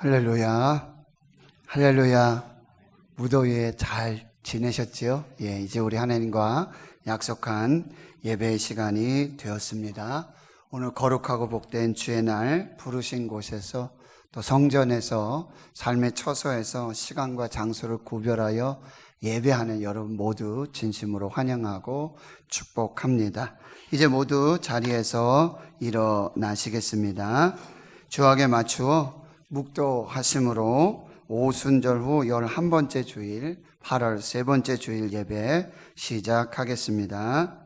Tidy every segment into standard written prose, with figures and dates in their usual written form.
할렐루야, 할렐루야. 무더위에 잘 지내셨지요? 예, 이제 우리 하나님과 약속한 예배의 시간이 되었습니다. 오늘 거룩하고 복된 주의 날, 부르신 곳에서 또 성전에서 삶의 처소에서 시간과 장소를 구별하여 예배하는 여러분 모두 진심으로 환영하고 축복합니다. 이제 모두 자리에서 일어나시겠습니다. 주악에 맞추어 묵도하심으로 오순절 후 11번째 주일, 8월 세 번째 주일 예배 시작하겠습니다.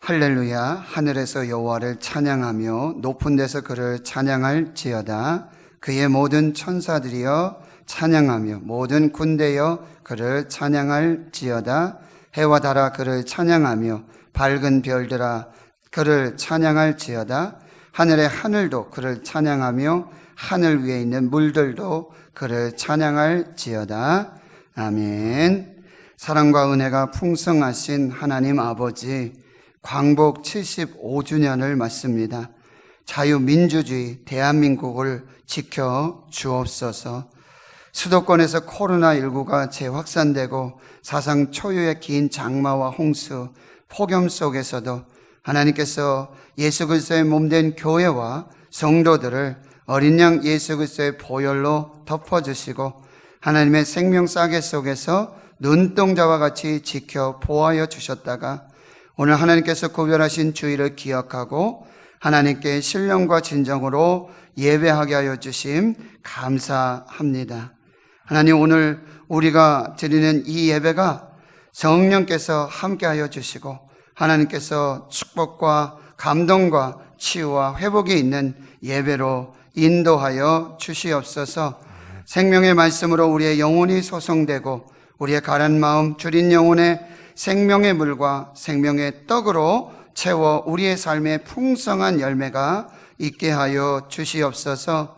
할렐루야. 하늘에서 여호와를 찬양하며 높은 데서 그를 찬양할지어다. 그의 모든 천사들이여 찬양하며 모든 군대여 그를 찬양할지어다. 해와 달아 그를 찬양하며 밝은 별들아 그를 찬양할지어다. 하늘의 하늘도 그를 찬양하며 하늘 위에 있는 물들도 그를 찬양할지어다. 아멘. 사랑과 은혜가 풍성하신 하나님 아버지, 광복 75주년을 맞습니다. 자유민주주의 대한민국을 지켜 주옵소서. 수도권에서 코로나19가 재확산되고 사상 초유의 긴 장마와 홍수, 폭염 속에서도 하나님께서 예수 그리스도의 몸된 교회와 성도들을 어린 양 예수 그리스도의 보혈로 덮어주시고 하나님의 생명 싸개 속에서 눈동자와 같이 지켜 보호하여 주셨다가 오늘 하나님께서 구별하신 주일을 기억하고 하나님께 신령과 진정으로 예배하게 하여 주심 감사합니다. 하나님, 오늘 우리가 드리는 이 예배가 성령께서 함께하여 주시고 하나님께서 축복과 감동과 치유와 회복이 있는 예배로 인도하여 주시옵소서. 생명의 말씀으로 우리의 영혼이 소성되고 우리의 가란 마음 줄인 영혼에 생명의 물과 생명의 떡으로 채워 우리의 삶에 풍성한 열매가 있게 하여 주시옵소서.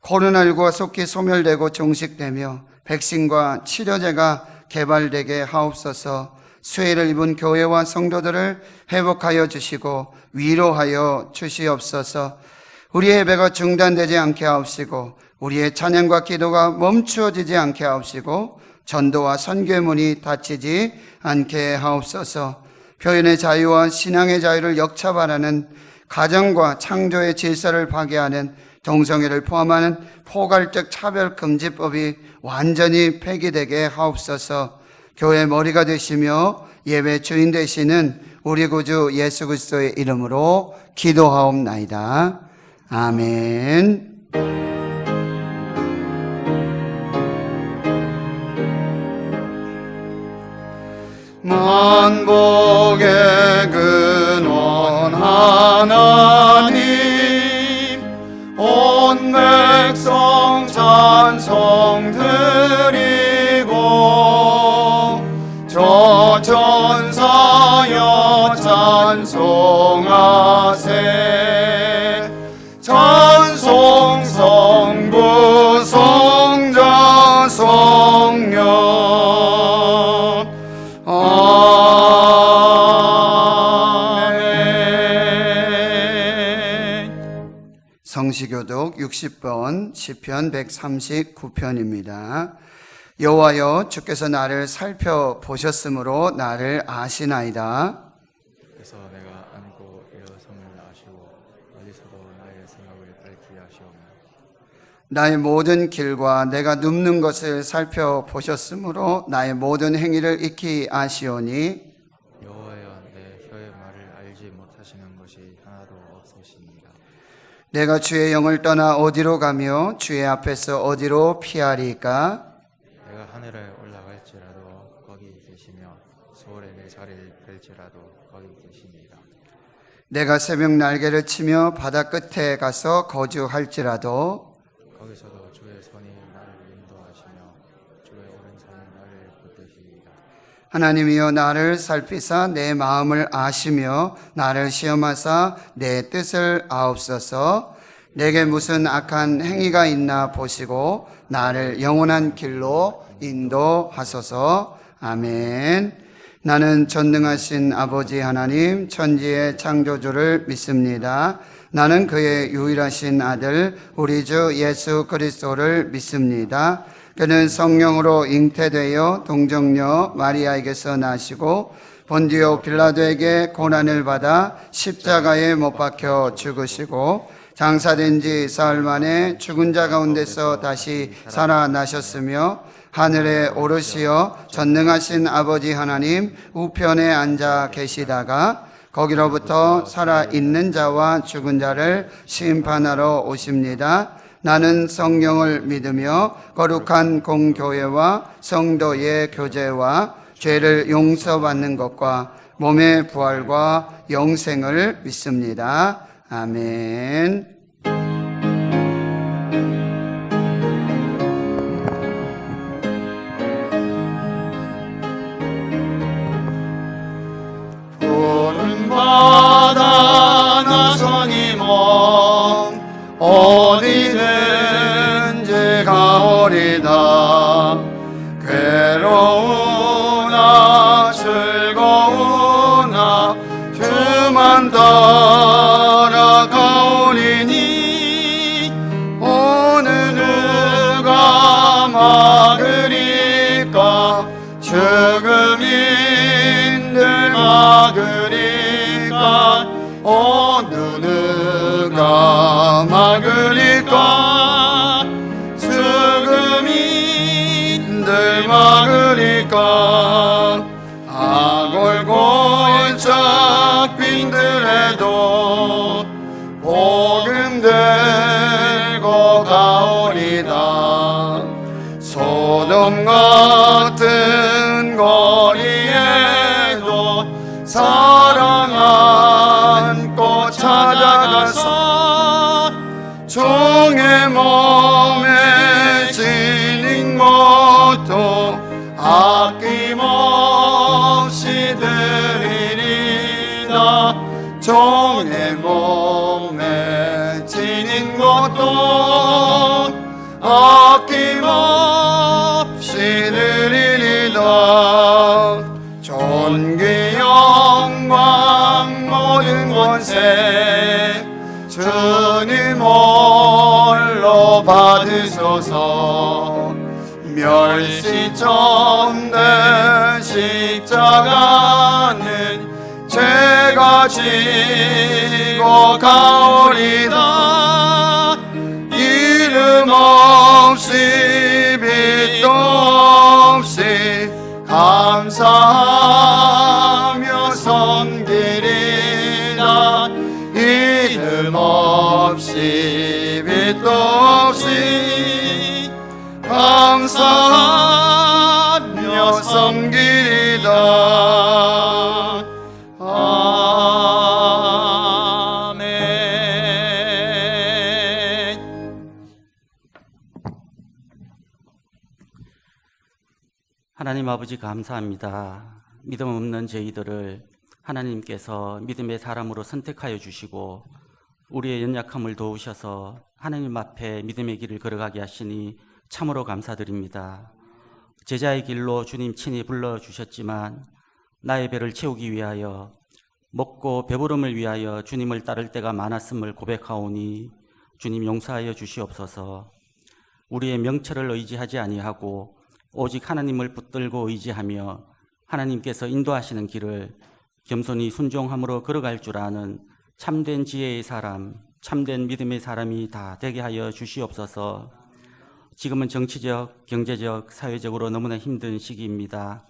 코로나19가 속히 소멸되고 종식되며 백신과 치료제가 개발되게 하옵소서. 수혜를 입은 교회와 성도들을 회복하여 주시고 위로하여 주시옵소서. 우리의 예배가 중단되지 않게 하옵시고 우리의 찬양과 기도가 멈추어지지 않게 하옵시고 전도와 선교의 문이 닫히지 않게 하옵소서. 표현의 자유와 신앙의 자유를 역차별하는 가정과 창조의 질서를 파괴하는 동성애를 포함하는 포괄적 차별금지법이 완전히 폐기되게 하옵소서. 교회의 머리가 되시며 예배 주인 되시는 우리 구주 예수 그리스도의 이름으로 기도하옵나이다. 아멘. 만복의 근원 하나님, 온 백성 찬송 드리고 저 천사여 찬송하세. 찬송 성부 성자 성령. 성시교독 60번 시편 139편입니다. 여호와여, 주께서 나를 살펴보셨으므로 나를 아시나이다. 그래서 내가 안고 일어섬을 아시고 어디서도 나의 생각을 밝히 하시오며 나의 모든 길과 내가 눕는 것을 살펴보셨으므로 나의 모든 행위를 익히 아시오니 여호와여, 내 혀의 말을 알지 못하시는 것이 하나도 없으십니다. 내가 주의 영을 떠나 어디로 가며 주의 앞에서 어디로 피하리까? 내가 하늘에 올라갈지라도 거기 계시며 소홀에 내 자리를 펼지라도 거기 계십니다. 내가 새벽 날개를 치며 바다 끝에 가서 거주할지라도 거기서도 주의 손이 나를 인도하시며 주의 오른손이 나를 붙드시리이다. 하나님이여 나를 살피사 내 마음을 아시며 나를 시험하사 내 뜻을 아옵소서. 내게 무슨 악한 행위가 있나 보시고 나를 영원한 길로 인도하소서. 아멘. 나는 전능하신 아버지 하나님 천지의 창조주를 믿습니다. 나는 그의 유일하신 아들 우리 주 예수 그리스도를 믿습니다. 그는 성령으로 잉태되어 동정녀 마리아에게서 나시고 본디오 빌라도에게 고난을 받아 십자가에 못 박혀 죽으시고 장사된 지 사흘 만에 죽은 자 가운데서 다시 살아나셨으며 하늘에 오르시어 전능하신 아버지 하나님 우편에 앉아 계시다가 거기로부터 살아있는 자와 죽은 자를 심판하러 오십니다. 나는 성령을 믿으며 거룩한 공교회와 성도의 교제와 죄를 용서받는 것과 몸의 부활과 영생을 믿습니다. 아멘. 푸른 바다 나선이 먼 어디든지 가오리다. 괴로우나 즐거우나 주만 따라가오리니 어느 누가 막으리까. 죽음인들 막으리까. 어느 누가 막으리까. 죽음인들 막으리까. 아골골짝 빈들에도 복음 들고 가오리다. 소돔 같은 거리에도 사랑 안고 찾아가서 종의 몸에 지닌 것도 아낌없이 드리리다. 종의 몸에 지닌 것도 아낌없이 드리리다. 존귀 영광 모든 권세 주님 홀로 받으소서. 멸시점된 십자가는 제가 지고 가오리다. 이름 없이 빛도 없이 감사하며 섬기리다. 이름 없이 빛도 없이 감사하며 섬기리다. 아멘. 하나님 아버지 감사합니다. 믿음 없는 저희들을 하나님께서 믿음의 사람으로 선택하여 주시고 우리의 연약함을 도우셔서 하나님 앞에 믿음의 길을 걸어가게 하시니 참으로 감사드립니다. 제자의 길로 주님 친히 불러주셨지만 나의 배를 채우기 위하여 먹고 배부름을 위하여 주님을 따를 때가 많았음을 고백하오니 주님 용서하여 주시옵소서. 우리의 명철을 의지하지 아니하고 오직 하나님을 붙들고 의지하며 하나님께서 인도하시는 길을 겸손히 순종함으로 걸어갈 줄 아는 참된 지혜의 사람, 참된 믿음의 사람이 다 되게 하여 주시옵소서. 지금은 정치적, 경제적, 사회적으로 너무나 힘든 시기입니다.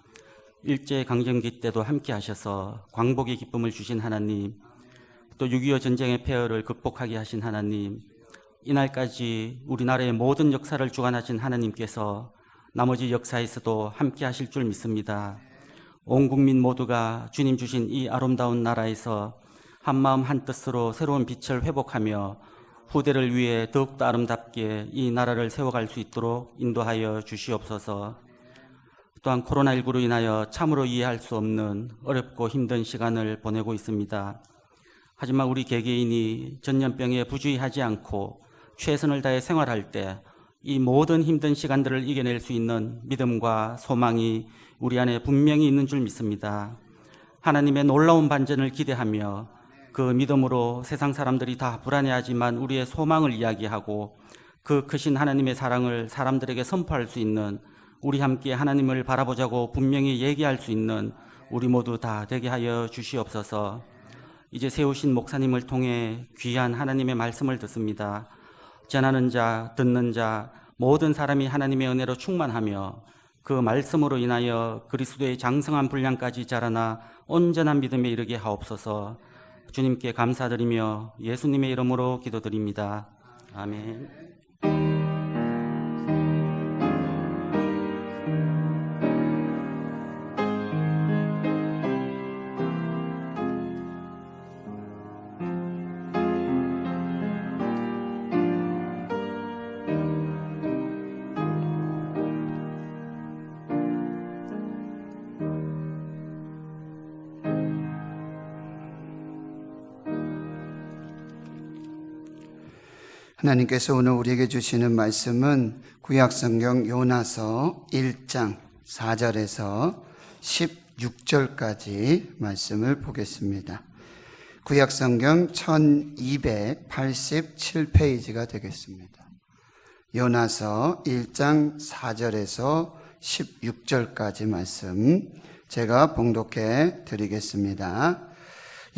일제강점기 때도 함께 하셔서 광복의 기쁨을 주신 하나님, 또 6.25 전쟁의 폐허를 극복하게 하신 하나님, 이날까지 우리나라의 모든 역사를 주관하신 하나님께서 나머지 역사에서도 함께 하실 줄 믿습니다. 온 국민 모두가 주님 주신 이 아름다운 나라에서 한마음 한뜻으로 새로운 빛을 회복하며 후대를 위해 더욱더 아름답게 이 나라를 세워갈 수 있도록 인도하여 주시옵소서. 또한 코로나19로 인하여 참으로 이해할 수 없는 어렵고 힘든 시간을 보내고 있습니다. 하지만 우리 개개인이 전염병에 부주의하지 않고 최선을 다해 생활할 때 이 모든 힘든 시간들을 이겨낼 수 있는 믿음과 소망이 우리 안에 분명히 있는 줄 믿습니다. 하나님의 놀라운 반전을 기대하며 그 믿음으로 세상 사람들이 다 불안해하지만 우리의 소망을 이야기하고 그 크신 하나님의 사랑을 사람들에게 선포할 수 있는, 우리 함께 하나님을 바라보자고 분명히 얘기할 수 있는 우리 모두 다 되게 하여 주시옵소서. 이제 세우신 목사님을 통해 귀한 하나님의 말씀을 듣습니다. 전하는 자, 듣는 자, 모든 사람이 하나님의 은혜로 충만하며 그 말씀으로 인하여 그리스도의 장성한 분량까지 자라나 온전한 믿음에 이르게 하옵소서. 주님께 감사드리며 예수님의 이름으로 기도드립니다. 아멘. 하나님께서 오늘 우리에게 주시는 말씀은 구약성경 요나서 1장 4절에서 16절까지 말씀을 보겠습니다. 구약성경 1287페이지가 되겠습니다. 요나서 1장 4절에서 16절까지 말씀 제가 봉독해 드리겠습니다.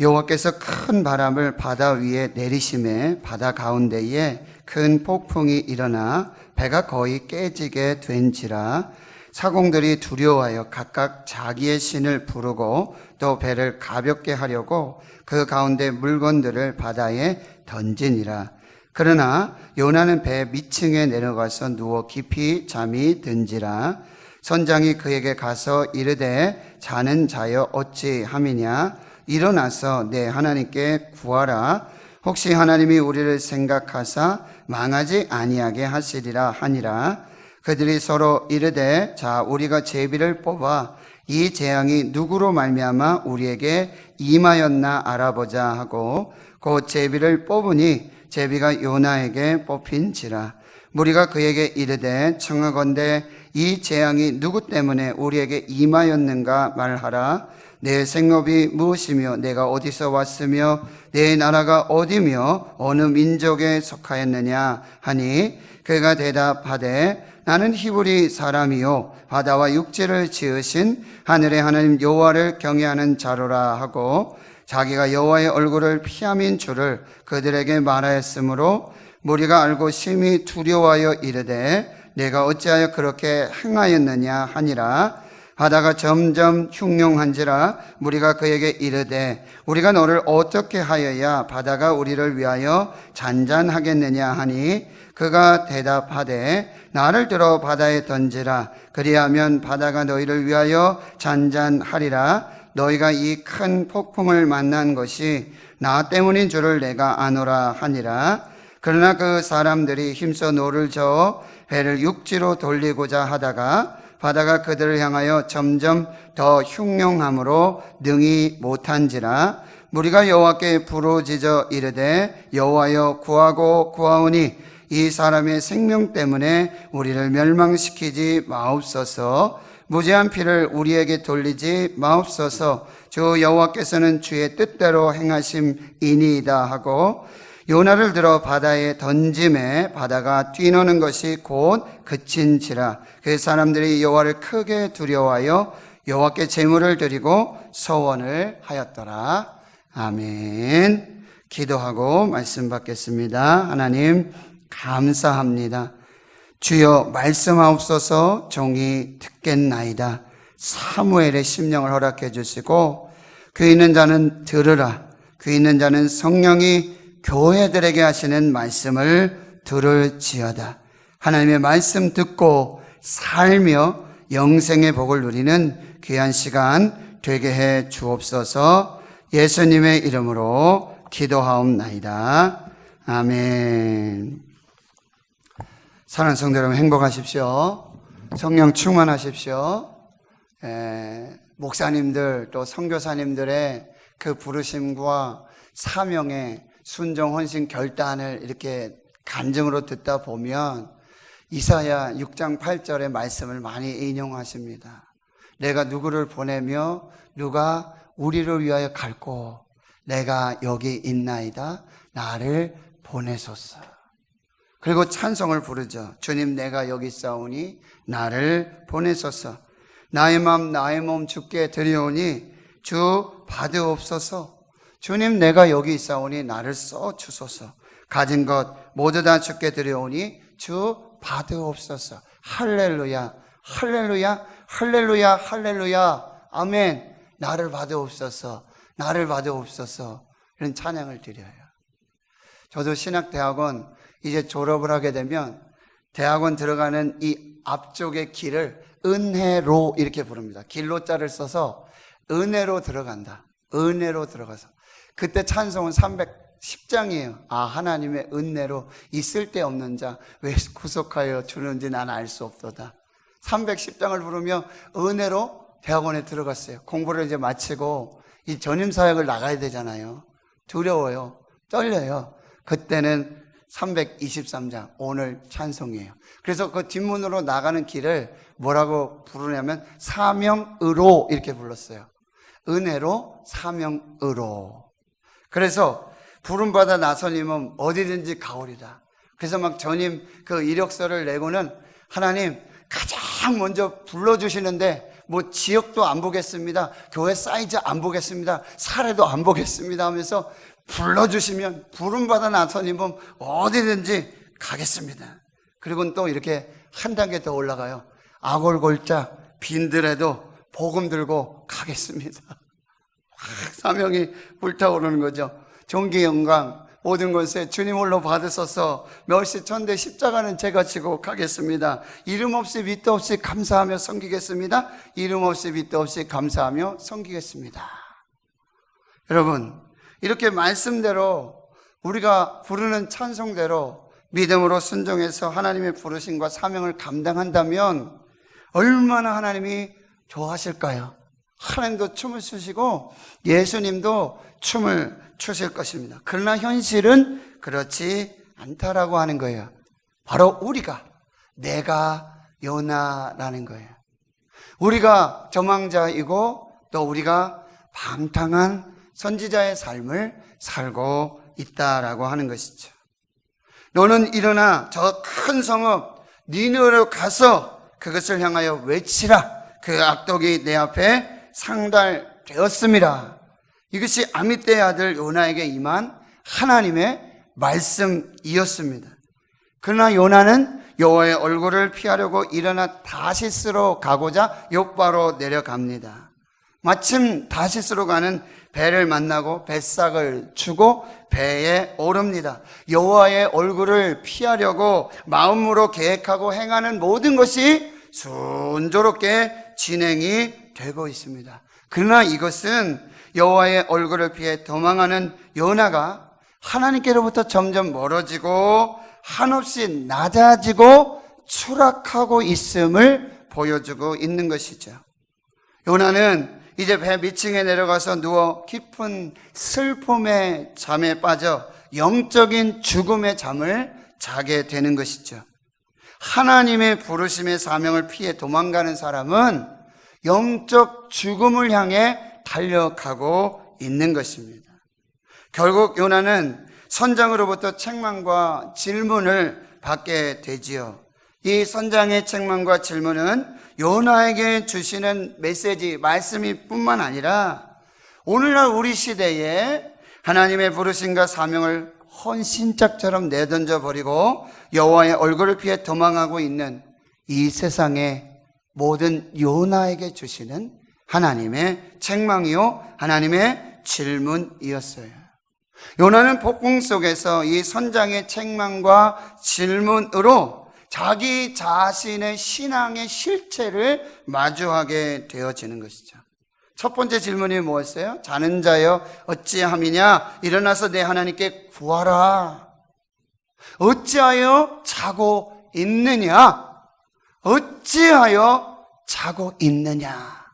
여호와께서 큰 바람을 바다 위에 내리심에 바다 가운데에 큰 폭풍이 일어나 배가 거의 깨지게 된지라 사공들이 두려워하여 각각 자기의 신을 부르고 또 배를 가볍게 하려고 그 가운데 물건들을 바다에 던지니라. 그러나 요나는 배 밑층에 내려가서 누워 깊이 잠이 든지라. 선장이 그에게 가서 이르되 자는 자여 어찌 함이냐? 일어나서 내 하나님께 구하라. 혹시 하나님이 우리를 생각하사 망하지 아니하게 하시리라 하니라. 그들이 서로 이르되 자 우리가 제비를 뽑아 이 재앙이 누구로 말미암아 우리에게 임하였나 알아보자 하고 곧 제비를 뽑으니 제비가 요나에게 뽑힌지라. 무리가 그에게 이르되 청하건대 이 재앙이 누구 때문에 우리에게 임하였는가 말하라. 내 생업이 무엇이며 내가 어디서 왔으며 내 나라가 어디며 어느 민족에 속하였느냐 하니 그가 대답하되 나는 히브리 사람이요 바다와 육지를 지으신 하늘의 하나님 여호와를 경외하는 자로라 하고 자기가 여호와의 얼굴을 피함인 줄을 그들에게 말하였으므로 무리가 알고 심히 두려워하여 이르되 내가 어찌하여 그렇게 행하였느냐 하니라. 바다가 점점 흉룡한지라 무리가 그에게 이르되 우리가 너를 어떻게 하여야 바다가 우리를 위하여 잔잔하겠느냐 하니 그가 대답하되 나를 들어 바다에 던지라. 그리하면 바다가 너희를 위하여 잔잔하리라. 너희가 이 큰 폭풍을 만난 것이 나 때문인 줄을 내가 아노라 하니라. 그러나 그 사람들이 힘써 노를 저어 배를 육지로 돌리고자 하다가 바다가 그들을 향하여 점점 더 흉룡함으로 능히 못한지라. 무리가 여호와께 부르짖어 이르되 여호와여 구하고 구하오니 이 사람의 생명 때문에 우리를 멸망시키지 마옵소서. 무죄한 피를 우리에게 돌리지 마옵소서. 주 여호와께서는 주의 뜻대로 행하심이니이다 하고 요나를 들어 바다에 던짐에 바다가 뛰노는 것이 곧 그친지라. 그 사람들이 여호와를 크게 두려워하여 여호와께 제물을 드리고 서원을 하였더라. 아멘. 기도하고 말씀 받겠습니다. 하나님 감사합니다. 주여 말씀하옵소서. 종이 듣겠나이다. 사무엘의 심령을 허락해 주시고 귀 있는 자는 들으라. 귀 있는 자는 성령이 교회들에게 하시는 말씀을 들을지어다. 하나님의 말씀 듣고 살며 영생의 복을 누리는 귀한 시간 되게 해 주옵소서. 예수님의 이름으로 기도하옵나이다. 아멘. 사랑하는 성도 여러분, 행복하십시오. 성령 충만하십시오. 목사님들 또 선교사님들의 그 부르심과 사명의 순종, 헌신, 결단을 이렇게 간증으로 듣다 보면 이사야 6장 8절의 말씀을 많이 인용하십니다. 내가 누구를 보내며 누가 우리를 위하여 갈고 내가 여기 있나이다. 나를 보내소서. 그리고 찬송을 부르죠. 주님 내가 여기 있사오니 나를 보내소서. 나의 맘 나의 몸 주께 드리오니 주 받으옵소서. 주님 내가 여기 있사오니 나를 써 주소서. 가진 것 모두 다 주께 드리오니 주 받으옵소서. 할렐루야 할렐루야 할렐루야 할렐루야 아멘. 나를 받으옵소서. 나를 받으옵소서. 이런 찬양을 드려요. 저도 신학대학원 이제 졸업을 하게 되면 대학원 들어가는 이 앞쪽의 길을 은혜로 이렇게 부릅니다. 길로자를 써서 은혜로 들어간다. 은혜로 들어가서. 그때 찬송은 310장이에요. 아, 하나님의 은혜로 이 쓸데없는 자 왜 구속하여 주는지 난 알 수 없도다. 310장을 부르며 은혜로 대학원에 들어갔어요. 공부를 이제 마치고 이 전임사역을 나가야 되잖아요. 두려워요. 떨려요. 그때는 323장 오늘 찬송이에요. 그래서 그 뒷문으로 나가는 길을 뭐라고 부르냐면 사명의로 이렇게 불렀어요. 은혜로 사명의로. 그래서 부름받아 나서님은 어디든지 가오리다. 그래서 막 전임 그 이력서를 내고는 하나님 가장 먼저 불러주시는데 뭐 지역도 안 보겠습니다. 교회 사이즈 안 보겠습니다. 사례도 안 보겠습니다 하면서 불러주시면 부름받아 나서님은 어디든지 가겠습니다. 그리고 또 이렇게 한 단계 더 올라가요. 아골골자 빈들에도 복음 들고 가겠습니다. 사명이 불타오르는 거죠. 존귀 영광 모든 것에 주님 홀로 받으소서. 멸시 천대 십자가는 제가 지고 가겠습니다. 이름 없이 밑도 없이 감사하며 섬기겠습니다. 이름 없이 밑도 없이 감사하며 섬기겠습니다. 여러분, 이렇게 말씀대로 우리가 부르는 찬송대로 믿음으로 순종해서 하나님의 부르심과 사명을 감당한다면 얼마나 하나님이 좋아하실까요? 하나님도 춤을 추시고 예수님도 춤을 추실 것입니다. 그러나 현실은 그렇지 않다라고 하는 거예요. 바로 우리가, 내가 요나라는 거예요. 우리가 저망자이고 또 우리가 방탕한 선지자의 삶을 살고 있다라고 하는 것이죠. 너는 일어나 저 큰 성읍 니느웨로 가서 그것을 향하여 외치라. 그 악독이 내 앞에 상달되었습니다. 이것이 아미떼의 아들 요나에게 임한 하나님의 말씀이었습니다. 그러나 요나는 여호와의 얼굴을 피하려고 일어나 다시스로 가고자 욥바로 내려갑니다. 마침 다시스로 가는 배를 만나고 뱃삭을 주고 배에 오릅니다. 여호와의 얼굴을 피하려고 마음으로 계획하고 행하는 모든 것이 순조롭게 진행이 되고 있습니다. 그러나 이것은 여호와의 얼굴을 피해 도망하는 요나가 하나님께로부터 점점 멀어지고 한없이 낮아지고 추락하고 있음을 보여주고 있는 것이죠. 요나는 이제 배 밑층에 내려가서 누워 깊은 슬픔의 잠에 빠져 영적인 죽음의 잠을 자게 되는 것이죠. 하나님의 부르심의 사명을 피해 도망가는 사람은 영적 죽음을 향해 달려가고 있는 것입니다. 결국 요나는 선장으로부터 책망과 질문을 받게 되지요. 이 선장의 책망과 질문은 요나에게 주시는 메시지, 말씀이 뿐만 아니라 오늘날 우리 시대에 하나님의 부르심과 사명을 헌신짝처럼 내던져 버리고 여호와의 얼굴을 피해 도망하고 있는 이 세상의 모든 요나에게 주시는 하나님의 책망이요, 하나님의 질문이었어요. 요나는 폭풍 속에서 이 선장의 책망과 질문으로 자기 자신의 신앙의 실체를 마주하게 되어지는 것이죠. 첫 번째 질문이 뭐였어요? 자는 자여 어찌함이냐? 일어나서 내 하나님께 구하라. 어찌하여 자고 있느냐? 어찌하여 자고 있느냐?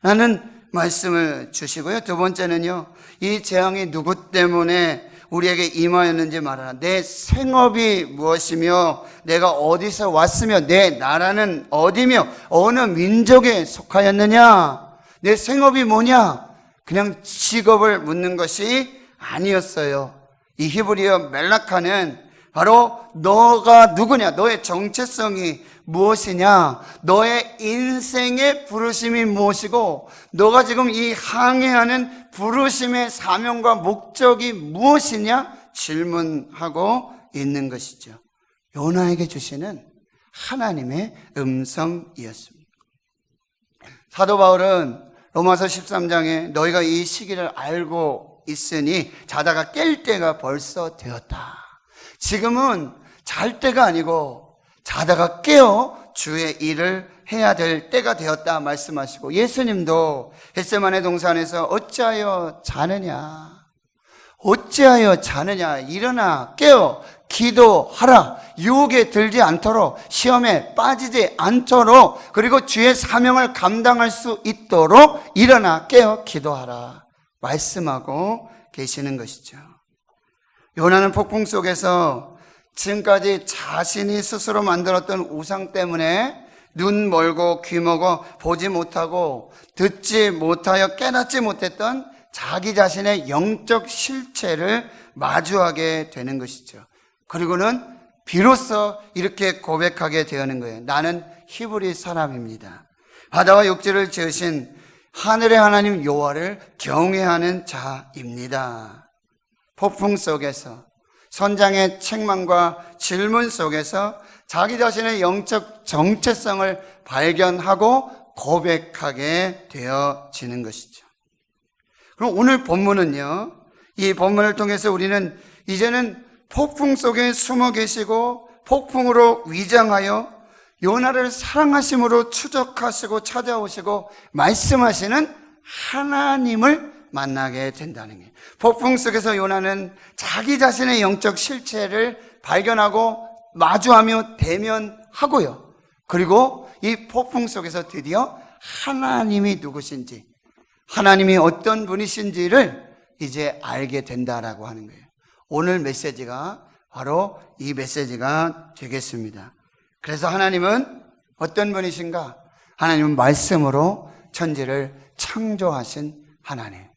라는 말씀을 주시고요. 두 번째는요, 이 재앙이 누구 때문에 우리에게 임하였는지 말하라. 내 생업이 무엇이며 내가 어디서 왔으며 내 나라는 어디며 어느 민족에 속하였느냐? 내 생업이 뭐냐? 그냥 직업을 묻는 것이 아니었어요. 이 히브리어 멜라카는 바로 너가 누구냐? 너의 정체성이 무엇이냐? 너의 인생의 부르심이 무엇이고 너가 지금 이 항해하는 부르심의 사명과 목적이 무엇이냐? 질문하고 있는 것이죠. 요나에게 주시는 하나님의 음성이었습니다. 사도 바울은 로마서 13장에 너희가 이 시기를 알고 있으니 자다가 깰 때가 벌써 되었다. 지금은 잘 때가 아니고 자다가 깨어 주의 일을 해야 될 때가 되었다 말씀하시고, 예수님도 겟세마네 동산에서 어찌하여 자느냐, 어찌하여 자느냐, 일어나 깨어 기도하라. 유혹에 들지 않도록, 시험에 빠지지 않도록, 그리고 주의 사명을 감당할 수 있도록 일어나 깨어 기도하라 말씀하고 계시는 것이죠. 요나는 폭풍 속에서 지금까지 자신이 스스로 만들었던 우상 때문에 눈 멀고 귀 먹어 보지 못하고 듣지 못하여 깨닫지 못했던 자기 자신의 영적 실체를 마주하게 되는 것이죠. 그리고는 비로소 이렇게 고백하게 되는 거예요. 나는 히브리 사람입니다. 바다와 육지를 지으신 하늘의 하나님 여호와를 경외하는 자입니다. 폭풍 속에서, 선장의 책망과 질문 속에서 자기 자신의 영적 정체성을 발견하고 고백하게 되어지는 것이죠. 그럼 오늘 본문은요, 이 본문을 통해서 우리는 이제는 폭풍 속에 숨어 계시고 폭풍으로 위장하여 요나를 사랑하심으로 추적하시고 찾아오시고 말씀하시는 하나님을 만나게 된다는 거예요. 폭풍 속에서 요나는 자기 자신의 영적 실체를 발견하고 마주하며 대면하고요. 그리고 이 폭풍 속에서 드디어 하나님이 누구신지, 하나님이 어떤 분이신지를 이제 알게 된다라고 하는 거예요. 오늘 메시지가 바로 이 메시지가 되겠습니다. 그래서 하나님은 어떤 분이신가? 하나님은 말씀으로 천지를 창조하신 하나님,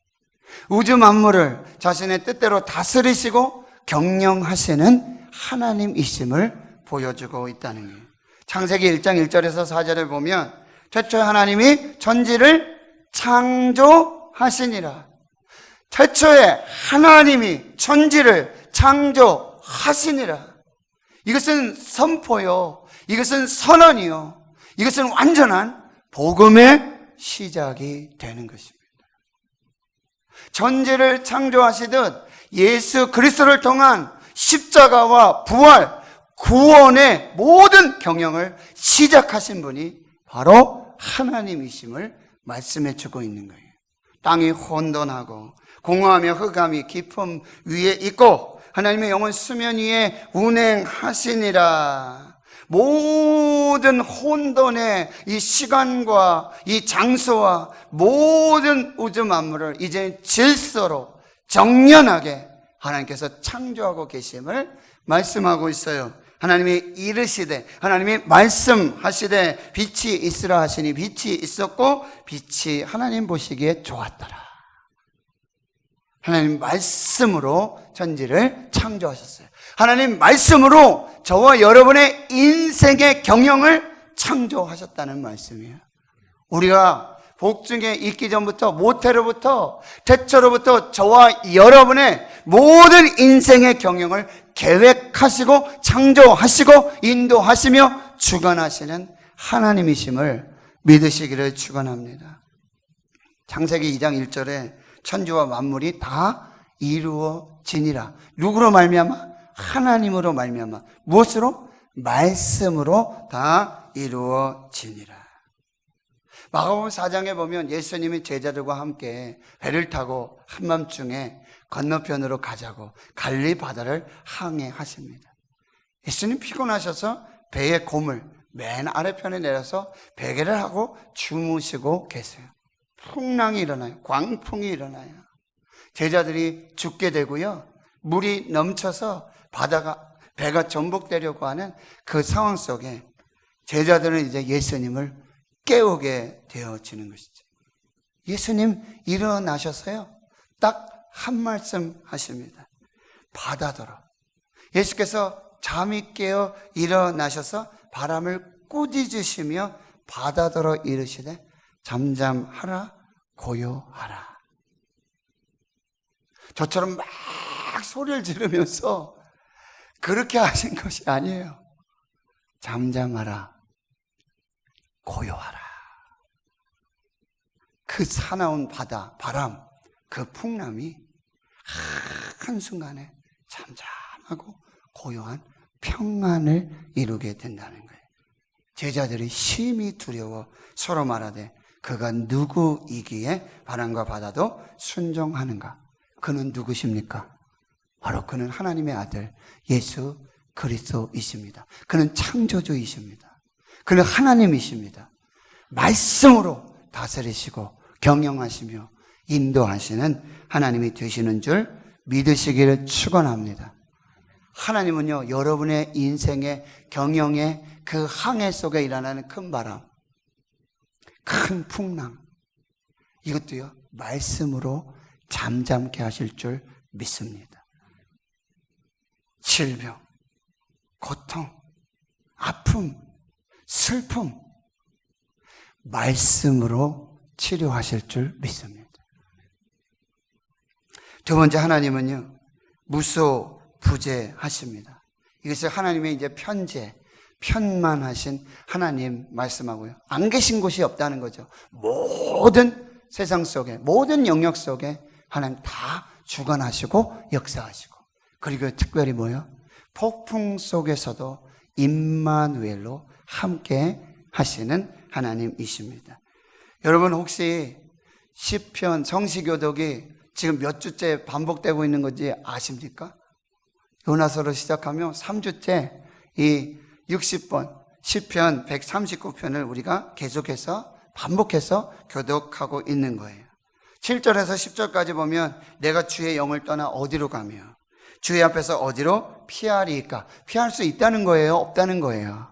우주 만물을 자신의 뜻대로 다스리시고 경영하시는 하나님이심을 보여주고 있다는 거예요. 창세기 1장 1절에서 4절을 보면 최초에 하나님이 천지를 창조하시니라. 최초에 하나님이 천지를 창조하시니라. 이것은 선포요, 이것은 선언이요, 이것은 완전한 복음의 시작이 되는 것입니다. 천지를 창조하시듯 예수 그리스도를 통한 십자가와 부활, 구원의 모든 경영을 시작하신 분이 바로 하나님이심을 말씀해 주고 있는 거예요. 땅이 혼돈하고 공허하며 흑암이 깊음 위에 있고 하나님의 영은 수면 위에 운행하시니라. 모든 혼돈의 이 시간과 이 장소와 모든 우주 만물을 이제 질서로 정연하게 하나님께서 창조하고 계심을 말씀하고 있어요. 하나님이 이르시되, 하나님이 말씀하시되 빛이 있으라 하시니 빛이 있었고 빛이 하나님 보시기에 좋았더라. 하나님 말씀으로 천지를 창조하셨어요. 하나님 말씀으로 저와 여러분의 인생의 경영을 창조하셨다는 말씀이에요. 우리가 복중에 있기 전부터, 모태로부터, 태초로부터 저와 여러분의 모든 인생의 경영을 계획하시고 창조하시고 인도하시며 주관하시는 하나님이심을 믿으시기를 축원합니다. 창세기 2장 1절에 천지와 만물이 다 이루어지니라. 누구로 말미암아? 하나님으로 말미암아. 무엇으로? 말씀으로 다 이루어지니라. 마가복음 4장에 보면 예수님이 제자들과 함께 배를 타고 한밤중에 건너편으로 가자고 갈릴리 바다를 항해하십니다. 예수님 피곤하셔서 배의 고물 맨 아래편에 내려서 베개를 하고 주무시고 계세요. 풍랑이 일어나요. 광풍이 일어나요. 제자들이 죽게 되고요. 물이 넘쳐서 배가 전복되려고 하는 그 상황 속에 제자들은 이제 예수님을 깨우게 되어지는 것이죠. 예수님 일어나셔서요. 딱 한 말씀 하십니다. 바다더러. 예수께서 잠이 깨어 일어나셔서 바람을 꾸짖으시며 바다더러 이르시되 잠잠하라 고요하라. 저처럼 막 소리를 지르면서 그렇게 하신 것이 아니에요. 잠잠하라 고요하라. 그 사나운 바다, 바람, 그 풍람이 한순간에 잠잠하고 고요한 평안을 이루게 된다는 거예요. 제자들이 심히 두려워 서로 말하되 그가 누구이기에 바람과 바다도 순종하는가? 그는 누구십니까? 바로 그는 하나님의 아들 예수 그리스도이십니다. 그는 창조주이십니다. 그는 하나님이십니다. 말씀으로 다스리시고 경영하시며 인도하시는 하나님이 되시는 줄 믿으시기를 축원합니다. 하나님은요, 여러분의 인생의 경영의 그 항해 속에 일어나는 큰 바람, 큰 풍랑, 이것도요, 말씀으로 잠잠케 하실 줄 믿습니다. 질병, 고통, 아픔, 슬픔, 말씀으로 치료하실 줄 믿습니다. 두 번째, 하나님은요, 무소부재하십니다. 이것을 하나님의 이제 편만하신 하나님 말씀하고요. 안 계신 곳이 없다는 거죠. 모든 세상 속에, 모든 영역 속에 하나님 다 주관하시고 역사하시고, 그리고 특별히 뭐요? 폭풍 속에서도 임마누엘로 함께 하시는 하나님이십니다. 여러분 혹시 시편 성시교독이 지금 몇 주째 반복되고 있는 건지 아십니까? 요나서로 시작하며 3주째 이 60번 시편 139편을 우리가 계속해서 반복해서 교독하고 있는 거예요. 7절에서 10절까지 보면 내가 주의 영을 떠나 어디로 가며 주의 앞에서 어디로 피하리까? 피할 수 있다는 거예요? 없다는 거예요?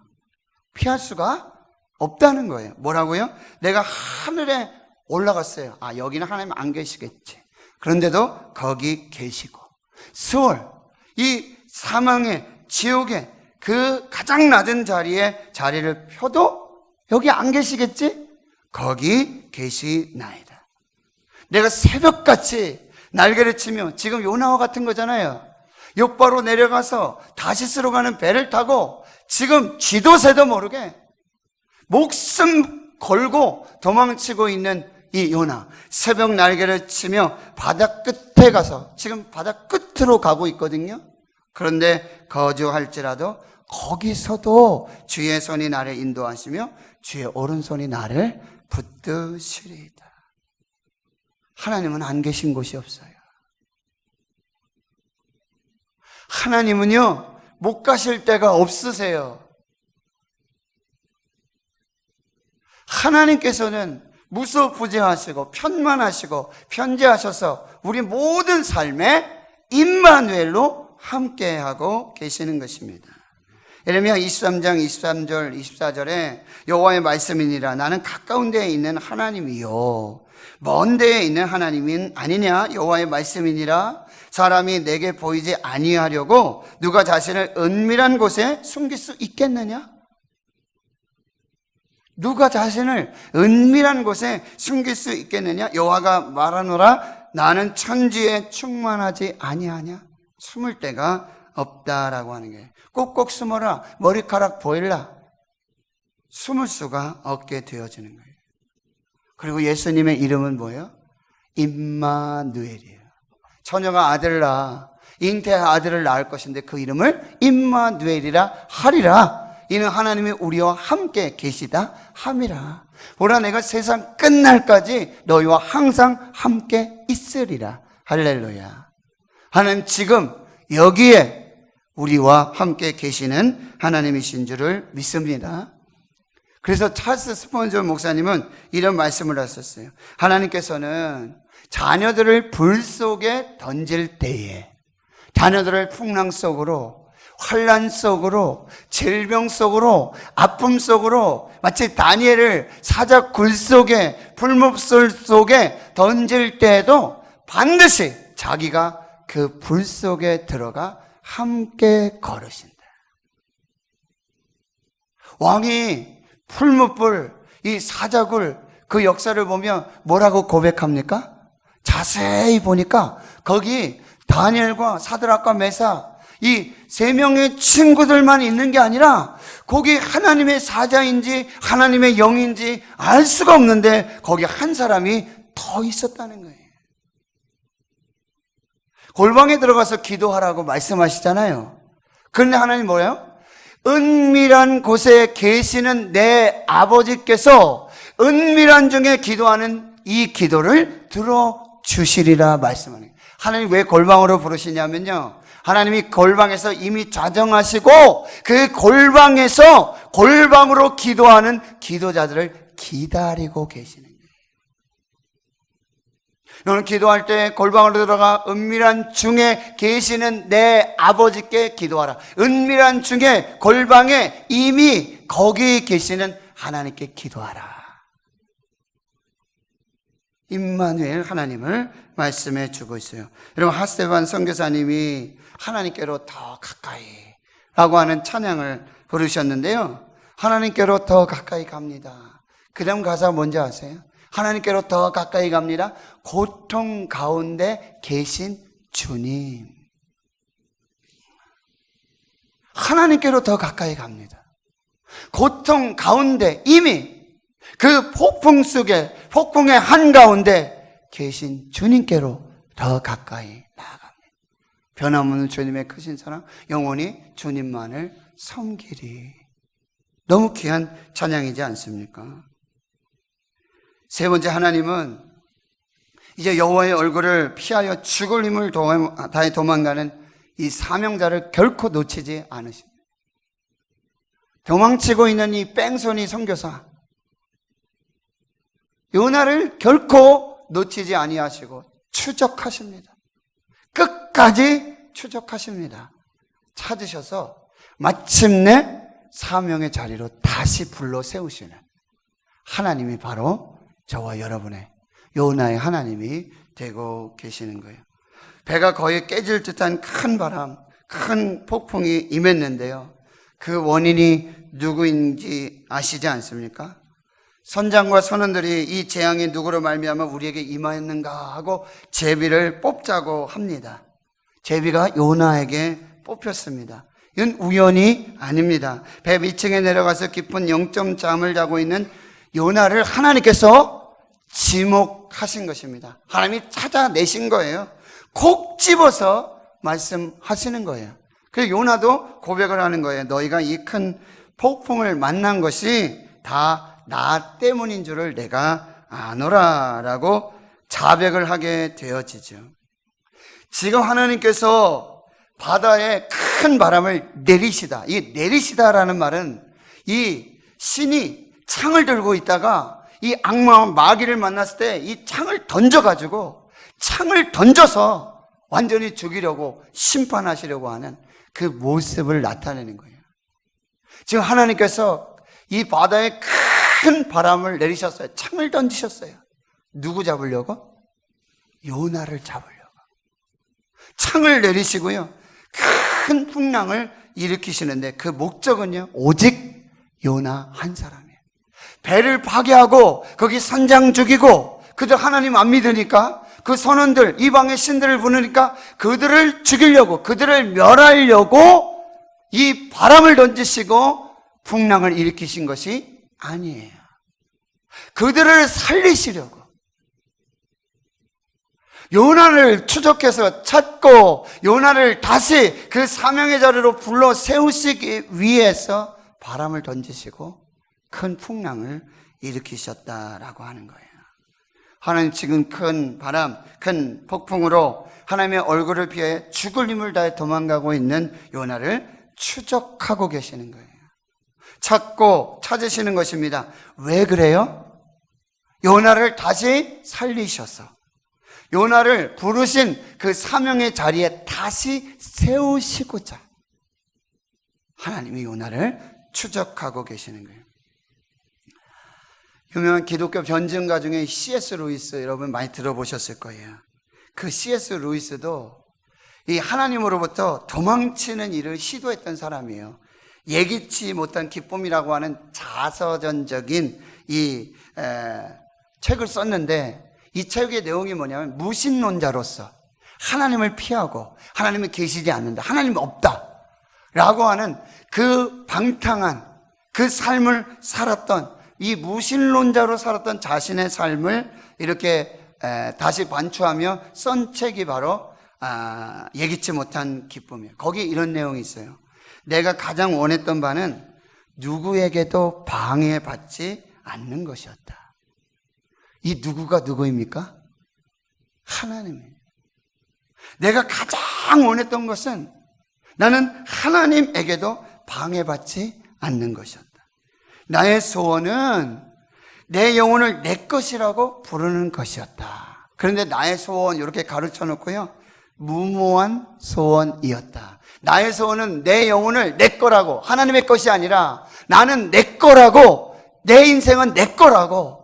피할 수가 없다는 거예요. 뭐라고요? 내가 하늘에 올라갔어요. 아, 여기는 하나님 안 계시겠지. 그런데도 거기 계시고, 스월, 이 사망의 지옥의 그 가장 낮은 자리에 자리를 펴도 여기 안 계시겠지? 거기 계시나이다. 내가 새벽같이 날개를 치며, 지금 요나와 같은 거잖아요. 욥바로 내려가서 다시스로 가는 배를 타고 지금 쥐도 새도 모르게 목숨 걸고 도망치고 있는 이 요나, 새벽 날개를 치며 바다 끝에 가서 지금 바다 끝으로 가고 있거든요. 그런데 거주할지라도 거기서도 주의 손이 나를 인도하시며 주의 오른손이 나를 붙드시리이다. 하나님은 안 계신 곳이 없어요. 하나님은요, 못 가실 데가 없으세요. 하나님께서는 무소부재하시고 편만하시고 편재하셔서 우리 모든 삶에 임마누엘로 함께하고 계시는 것입니다. 예레미야 23장 23절 24절에 여호와의 말씀이니라 나는 가까운 데에 있는 하나님이요 먼 데에 있는 하나님인 아니냐. 여호와의 말씀이니라 사람이 내게 보이지 아니하려고 누가 자신을 은밀한 곳에 숨길 수 있겠느냐? 누가 자신을 은밀한 곳에 숨길 수 있겠느냐? 여호와가 말하노라 나는 천지에 충만하지 아니하냐? 숨을 데가 없다라고 하는 게 꼭꼭 숨어라 머리카락 보일라 숨을 수가 없게 되어지는 거예요. 그리고 예수님의 이름은 뭐예요? 임마누엘이에요. 처녀가 아들 낳아 잉태의 아들을 낳을 것인데 그 이름을 임마누엘이라 하리라. 이는 하나님이 우리와 함께 계시다 함이라. 보라, 내가 세상 끝날까지 너희와 항상 함께 있으리라. 할렐루야. 하나님 지금 여기에 우리와 함께 계시는 하나님이신 줄을 믿습니다. 그래서 찰스 스폰저 목사님은 이런 말씀을 하셨어요. 하나님께서는 자녀들을 불 속에 던질 때에, 자녀들을 풍랑 속으로, 환난 속으로, 질병 속으로, 아픔 속으로, 마치 다니엘을 사자 굴 속에, 불못불 속에 던질 때에도 반드시 자기가 그 불 속에 들어가 함께 걸으신다. 왕이 풀무불, 이 사자굴, 그 역사를 보면 뭐라고 고백합니까? 자세히 보니까 거기 다니엘과 사드락과 메사, 이 세 명의 친구들만 있는 게 아니라 거기 하나님의 사자인지 하나님의 영인지 알 수가 없는데 거기 한 사람이 더 있었다는 거예요. 골방에 들어가서 기도하라고 말씀하시잖아요. 그런데 하나님 뭐예요? 은밀한 곳에 계시는 내 아버지께서 은밀한 중에 기도하는 이 기도를 들어주시리라 말씀하는 거예요. 하나님 왜 골방으로 부르시냐면요, 하나님이 골방에서 이미 좌정하시고 그 골방에서 골방으로 기도하는 기도자들을 기다리고 계시는 거예요. 너는 기도할 때 골방으로 들어가 은밀한 중에 계시는 내 아버지께 기도하라. 은밀한 중에 골방에 이미 거기 계시는 하나님께 기도하라. 임마누엘 하나님을 말씀해 주고 있어요. 여러분, 핫스테반 선교사님이 하나님께로 더 가까이 라고 하는 찬양을 부르셨는데요, 하나님께로 더 가까이 갑니다. 그 다음 가사 뭔지 아세요? 하나님께로 더 가까이 갑니다. 고통 가운데 계신 주님. 하나님께로 더 가까이 갑니다. 고통 가운데 이미 그 폭풍 속에, 폭풍의 한가운데 계신 주님께로 더 가까이 나아갑니다. 변함없는 주님의 크신 사랑, 영원히 주님만을 섬기리. 너무 귀한 찬양이지 않습니까? 세 번째, 하나님은 이제 여호와의 얼굴을 피하여 죽을 힘을 다해 도망가는 이 사명자를 결코 놓치지 않으십니다. 도망치고 있는 이 뺑소니 선교사 요나를 결코 놓치지 아니하시고 추적하십니다. 끝까지 추적하십니다. 찾으셔서 마침내 사명의 자리로 다시 불러 세우시는 하나님이 바로 저와 여러분의 요나의 하나님이 되고 계시는 거예요. 배가 거의 깨질 듯한 큰 바람, 큰 폭풍이 임했는데요, 그 원인이 누구인지 아시지 않습니까? 선장과 선원들이 이 재앙이 누구로 말미암아 우리에게 임하였는가 하고 제비를 뽑자고 합니다. 제비가 요나에게 뽑혔습니다. 이건 우연이 아닙니다. 배 밑층에 내려가서 깊은 영적 잠을 자고 있는 요나를 하나님께서 지목하신 것입니다. 하나님이 찾아내신 거예요. 콕 집어서 말씀하시는 거예요. 그래서 요나도 고백을 하는 거예요. 너희가 이 큰 폭풍을 만난 것이 다 나 때문인 줄을 내가 아노라 라고 자백을 하게 되어지죠. 지금 하나님께서 바다에 큰 바람을 내리시다. 이 내리시다라는 말은 이 신이 창을 들고 있다가 이 악마와 마귀를 만났을 때 이 창을 던져가지고 창을 던져서 완전히 죽이려고 심판하시려고 하는 그 모습을 나타내는 거예요. 지금 하나님께서 이 바다에 큰 바람을 내리셨어요. 창을 던지셨어요. 누구 잡으려고? 요나를 잡으려고. 창을 내리시고요, 큰 풍랑을 일으키시는데 그 목적은요, 오직 요나 한 사람이에요. 배를 파괴하고 거기 선장 죽이고, 그들 하나님 안 믿으니까 그 선원들, 이방의 신들을 부르니까 그들을 죽이려고, 그들을 멸하려고 이 바람을 던지시고 풍랑을 일으키신 것이 아니에요. 그들을 살리시려고. 요나를 추적해서 찾고 요나를 다시 그 사명의 자리로 불러 세우시기 위해서 바람을 던지시고 큰 풍랑을 일으키셨다라고 하는 거예요. 하나님 지금 큰 바람, 큰 폭풍으로 하나님의 얼굴을 피해 죽을 힘을 다해 도망가고 있는 요나를 추적하고 계시는 거예요. 찾고 찾으시는 것입니다. 왜 그래요? 요나를 다시 살리셔서 요나를 부르신 그 사명의 자리에 다시 세우시고자 하나님이 요나를 추적하고 계시는 거예요. 유명한 기독교 변증가 중에 C.S. 루이스 여러분 많이 들어보셨을 거예요. 그 C.S. 루이스도 이 하나님으로부터 도망치는 일을 시도했던 사람이에요. 예기치 못한 기쁨이라고 하는 자서전적인 이 책을 썼는데 이 책의 내용이 뭐냐면 무신론자로서 하나님을 피하고 하나님이 계시지 않는다, 하나님이 없다 라고 하는 그 방탕한 그 삶을 살았던 이 무신론자로 살았던 자신의 삶을 이렇게 다시 반추하며 쓴 책이 바로 예기치 못한 기쁨이에요. 거기 이런 내용이 있어요. 내가 가장 원했던 바는 누구에게도 방해받지 않는 것이었다. 이 누구가 누구입니까? 하나님이에요. 내가 가장 원했던 것은 나는 하나님에게도 방해받지 않는 것이었다. 나의 소원은 내 영혼을 내 것이라고 부르는 것이었다. 그런데 나의 소원 이렇게 가르쳐 놓고요, 무모한 소원이었다. 나의 소원은 내 영혼을 내 거라고, 하나님의 것이 아니라 나는 내 거라고, 내 인생은 내 거라고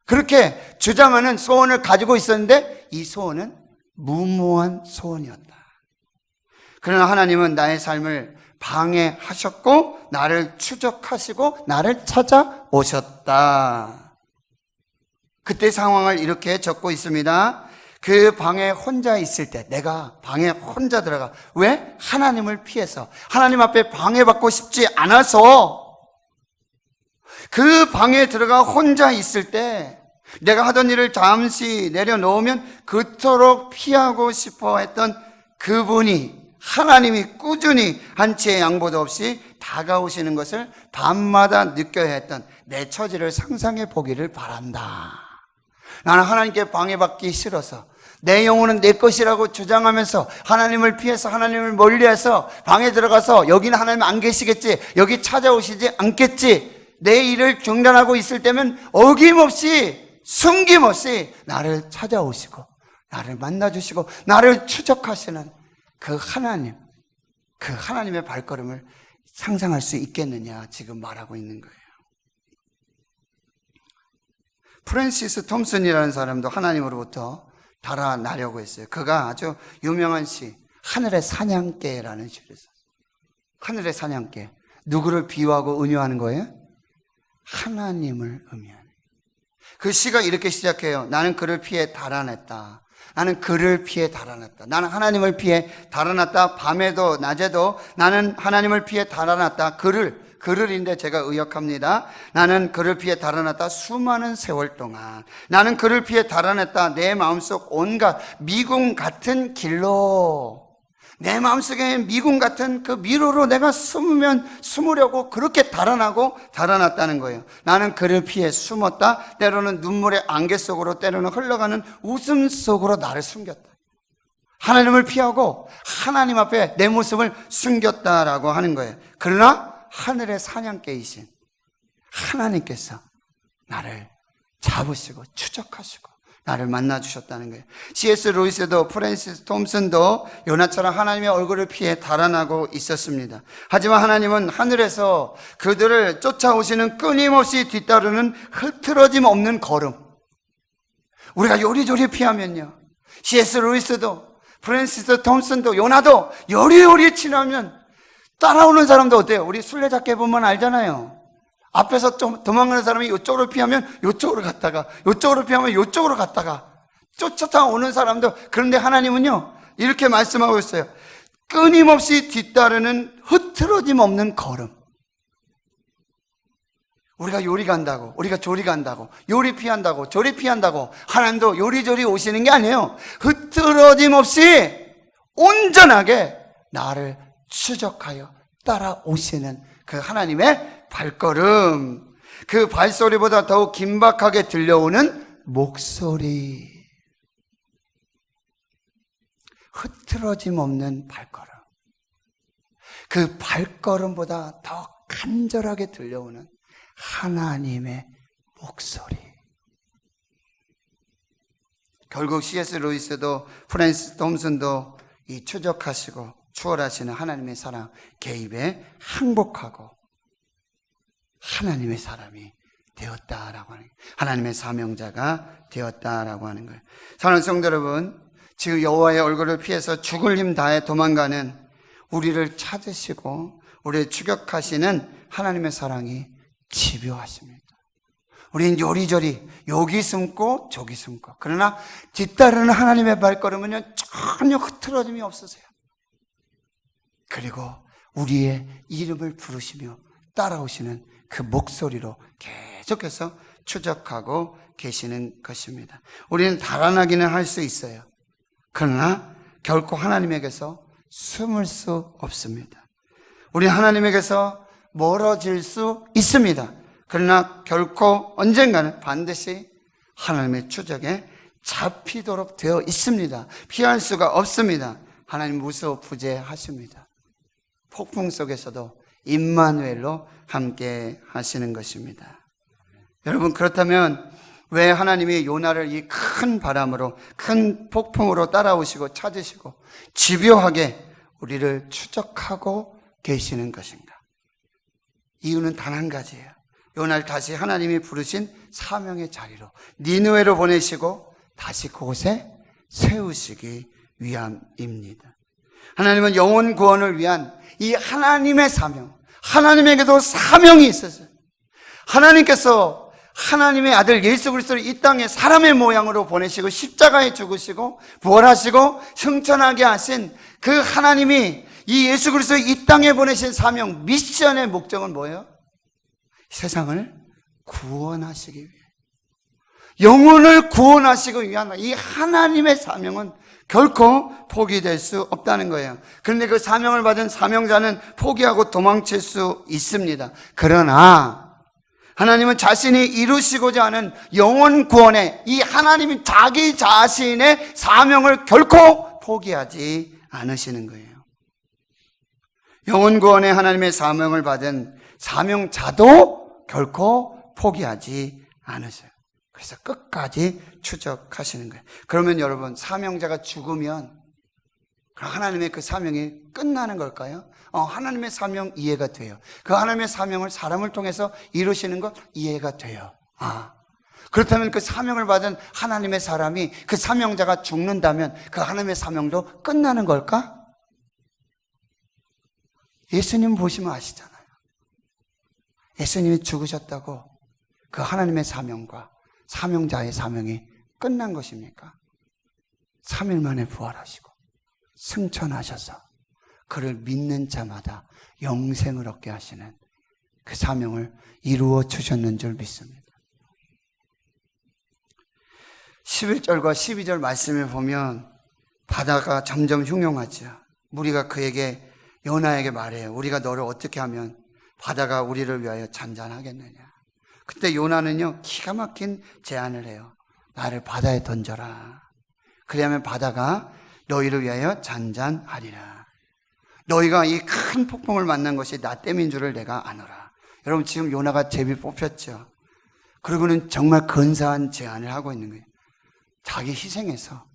그렇게 주장하는 소원을 가지고 있었는데 이 소원은 무모한 소원이었다. 그러나 하나님은 나의 삶을 방해하셨고 나를 추적하시고 나를 찾아오셨다. 그때 상황을 이렇게 적고 있습니다. 그 방에 혼자 있을 때, 내가 방에 혼자 들어가. 왜? 하나님을 피해서, 하나님 앞에 방해받고 싶지 않아서 그 방에 들어가 혼자 있을 때 내가 하던 일을 잠시 내려놓으면 그토록 피하고 싶어 했던 그분이, 하나님이 꾸준히 한치의 양보도 없이 다가오시는 것을 밤마다 느껴야 했던 내 처지를 상상해 보기를 바란다. 나는 하나님께 방해받기 싫어서 내 영혼은 내 것이라고 주장하면서 하나님을 피해서 하나님을 멀리해서 방에 들어가서 여기는 하나님 안 계시겠지, 여기 찾아오시지 않겠지, 내 일을 중단하고 있을 때면 어김없이 숨김없이 나를 찾아오시고 나를 만나주시고 나를 추적하시는 그 하나님, 그 하나님의 발걸음을 상상할 수 있겠느냐 지금 말하고 있는 거예요. 프랜시스 톰슨이라는 사람도 하나님으로부터 달아나려고 했어요. 그가 아주 유명한 시, 하늘의 사냥개라는 시를 썼어요. 하늘의 사냥개. 누구를 비유하고 은유하는 거예요? 하나님을 의미하는. 그 시가 이렇게 시작해요. 나는 그를 피해 달아냈다. 나는 그를 피해 달아났다. 나는 하나님을 피해 달아났다. 밤에도 낮에도 나는 하나님을 피해 달아났다. 그를인데 제가 의역합니다. 나는 그를 피해 달아났다. 수많은 세월 동안 나는 그를 피해 달아냈다. 내 마음속 온갖 미궁 같은 길로, 내 마음속에 미궁 같은 그 미로로 내가 숨으려고 그렇게 달아나고 달아났다는 거예요. 나는 그를 피해 숨었다. 때로는 눈물의 안개 속으로, 때로는 흘러가는 웃음 속으로 나를 숨겼다. 하나님을 피하고 하나님 앞에 내 모습을 숨겼다라고 하는 거예요. 그러나 하늘의 사냥개이신 하나님께서 나를 잡으시고 추적하시고 나를 만나주셨다는 거예요. C.S. 루이스도 프랜시스 톰슨도 요나처럼 하나님의 얼굴을 피해 달아나고 있었습니다. 하지만 하나님은 하늘에서 그들을 쫓아오시는 끊임없이 뒤따르는 흐트러짐 없는 걸음. 우리가 요리조리 피하면요, C.S. 루이스도 프랜시스 톰슨도 요나도 요리요리 지나면 따라오는 사람도 어때요? 우리 술래잡기 보면 알잖아요. 앞에서 좀 도망가는 사람이 이쪽으로 피하면 이쪽으로 갔다가, 이쪽으로 피하면 이쪽으로 갔다가 쫓아오는 사람도. 그런데 하나님은요 이렇게 말씀하고 있어요. 끊임없이 뒤따르는 흐트러짐 없는 걸음. 우리가 요리 간다고, 우리가 조리 간다고, 요리 피한다고, 조리 피한다고 하나님도 요리조리 오시는 게 아니에요. 흐트러짐 없이 온전하게 나를 추적하여 따라오시는 그 하나님의 발걸음, 그 발소리보다 더욱 긴박하게 들려오는 목소리, 흐트러짐 없는 발걸음, 그 발걸음보다 더 간절하게 들려오는 하나님의 목소리. 결국 C.S. 루이스도 프랜시스 톰슨도 이 추적하시고 추월하시는 하나님의 사랑 개입에 항복하고 하나님의 사람이 되었다라고 하는 거예요. 하나님의 사명자가 되었다라고 하는 거예요. 사랑하는 성도 여러분, 지금 여호와의 얼굴을 피해서 죽을 힘 다해 도망가는 우리를 찾으시고 우리를 추격하시는 하나님의 사랑이 집요하십니다. 우린 요리조리 여기 숨고 저기 숨고, 그러나 뒤따르는 하나님의 발걸음은요 전혀 흐트러짐이 없으세요. 그리고 우리의 이름을 부르시며 따라오시는 그 목소리로 계속해서 추적하고 계시는 것입니다. 우리는 달아나기는 할 수 있어요. 그러나 결코 하나님에게서 숨을 수 없습니다. 우리는 하나님에게서 멀어질 수 있습니다. 그러나 결코 언젠가는 반드시 하나님의 추적에 잡히도록 되어 있습니다. 피할 수가 없습니다. 하나님 무소부재하십니다. 폭풍 속에서도 임마누엘로 함께 하시는 것입니다. 여러분, 그렇다면 왜 하나님이 요나를 이 큰 바람으로, 큰 폭풍으로 따라오시고 찾으시고 집요하게 우리를 추적하고 계시는 것인가? 이유는 단 한 가지예요. 요나를 다시 하나님이 부르신 사명의 자리로, 니느웨로 보내시고 다시 그곳에 세우시기 위함입니다. 하나님은 영혼 구원을 위한 이 하나님의 사명, 하나님에게도 사명이 있었어요. 하나님께서 하나님의 아들 예수 그리스도를 이 땅에 사람의 모양으로 보내시고 십자가에 죽으시고 부활하시고 승천하게 하신 그 하나님이 이 예수 그리스도를 이 땅에 보내신 사명, 미션의 목적은 뭐예요? 세상을 구원하시기 위해, 영혼을 구원하시기 위한 이 하나님의 사명은 결코 포기될 수 없다는 거예요. 그런데 그 사명을 받은 사명자는 포기하고 도망칠 수 있습니다. 그러나 하나님은 자신이 이루시고자 하는 영혼 구원에 이 하나님이 자기 자신의 사명을 결코 포기하지 않으시는 거예요. 영혼 구원에 하나님의 사명을 받은 사명자도 결코 포기하지 않으세요. 그래서 끝까지 추적하시는 거예요. 그러면 여러분, 사명자가 죽으면 그럼 하나님의 그 사명이 끝나는 걸까요? 하나님의 사명 이해가 돼요. 그 하나님의 사명을 사람을 통해서 이루시는 것 이해가 돼요. 그렇다면 그 사명을 받은 하나님의 사람이, 그 사명자가 죽는다면 그 하나님의 사명도 끝나는 걸까? 예수님 보시면 아시잖아요. 예수님이 죽으셨다고 그 하나님의 사명과 사명자의 사명이 끝난 것입니까? 3일 만에 부활하시고 승천하셔서 그를 믿는 자마다 영생을 얻게 하시는 그 사명을 이루어 주셨는 줄 믿습니다. 11절과 12절 말씀을 보면 바다가 점점 흉흉하죠. 무리가 그에게, 요나에게 말해요. 우리가 너를 어떻게 하면 바다가 우리를 위하여 잔잔하겠느냐. 그때 요나는요, 기가 막힌 제안을 해요. 나를 바다에 던져라. 그리하면 바다가 너희를 위하여 잔잔하리라. 너희가 이 큰 폭풍을 만난 것이 나 때문인 줄을 내가 아노라. 여러분, 지금 요나가 제비 뽑혔죠. 그리고는 정말 근사한 제안을 하고 있는 거예요. 자기 희생해서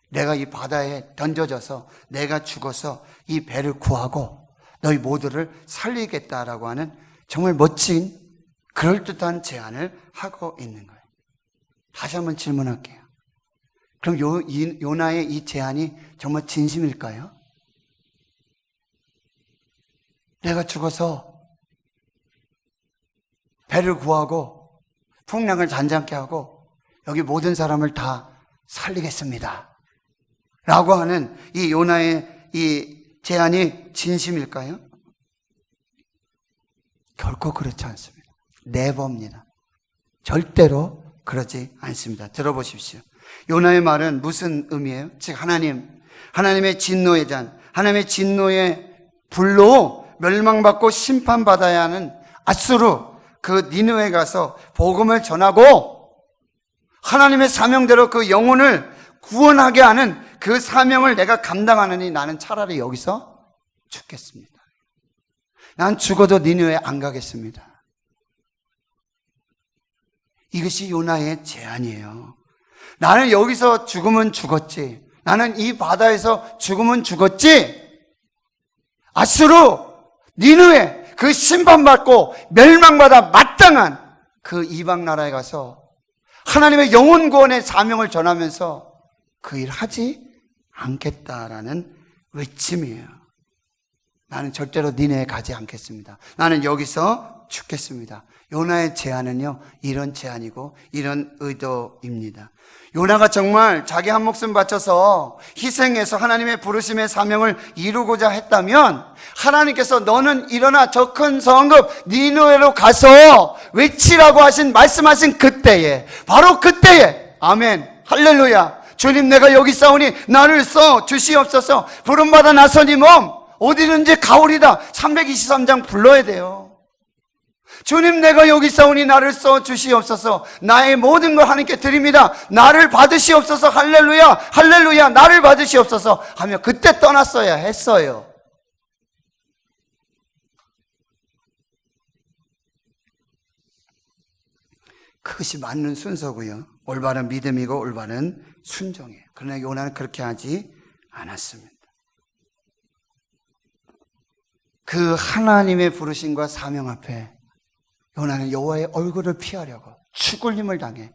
내가 이 바다에 던져져서 내가 죽어서 이 배를 구하고 너희 모두를 살리겠다라고 하는 정말 멋진 그럴듯한 제안을 하고 있는 거예요. 다시 한번 질문할게요. 그럼 요나의 이 제안이 정말 진심일까요? 내가 죽어서 배를 구하고 풍랑을 잔잔케 하고 여기 모든 사람을 다 살리겠습니다 라고 하는 이 요나의 이 제안이 진심일까요? 결코 그렇지 않습니다. 네버입니다. 절대로 그러지 않습니다. 들어보십시오. 요나의 말은 무슨 의미예요? 즉 하나님의 진노의 잔, 하나님의 진노의 불로 멸망받고 심판받아야 하는 앗수르 그 니느웨에 가서 복음을 전하고 하나님의 사명대로 그 영혼을 구원하게 하는 그 사명을 내가 감당하느니 나는 차라리 여기서 죽겠습니다. 난 죽어도 니느웨 안 가겠습니다. 이것이 요나의 제안이에요. 나는 여기서 죽으면 죽었지. 나는 이 바다에서 죽으면 죽었지. 앗수르, 니느웨 그 심판받고 멸망받아 마땅한 그 이방 나라에 가서 하나님의 영혼 구원의 사명을 전하면서 그 일 하지 않겠다라는 외침이에요. 나는 절대로 니네에 가지 않겠습니다. 나는 여기서 죽겠습니다. 요나의 제안은요, 이런 제안이고 이런 의도입니다. 요나가 정말 자기 한 목숨 바쳐서 희생해서 하나님의 부르심의 사명을 이루고자 했다면 하나님께서 너는 일어나 저 큰 성읍 니느웨로 가서 외치라고 말씀하신 그때에, 바로 그때에, 아멘, 할렐루야, 주님 내가 여기 있사오니 나를 써 주시옵소서. 부름받아 나서니 몸 어디든지 가오리다. 323장 불러야 돼요. 주님 내가 여기 있사오니 나를 써 주시옵소서. 나의 모든 걸 하나님께 드립니다. 나를 받으시옵소서. 할렐루야 할렐루야 나를 받으시옵소서 하며 그때 떠났어야 했어요. 그것이 맞는 순서고요, 올바른 믿음이고 올바른 순종이에요. 그러나 요나는 그렇게 하지 않았습니다. 그 하나님의 부르심과 사명 앞에 요나는 여호와의 얼굴을 피하려고 죽을 힘을 당해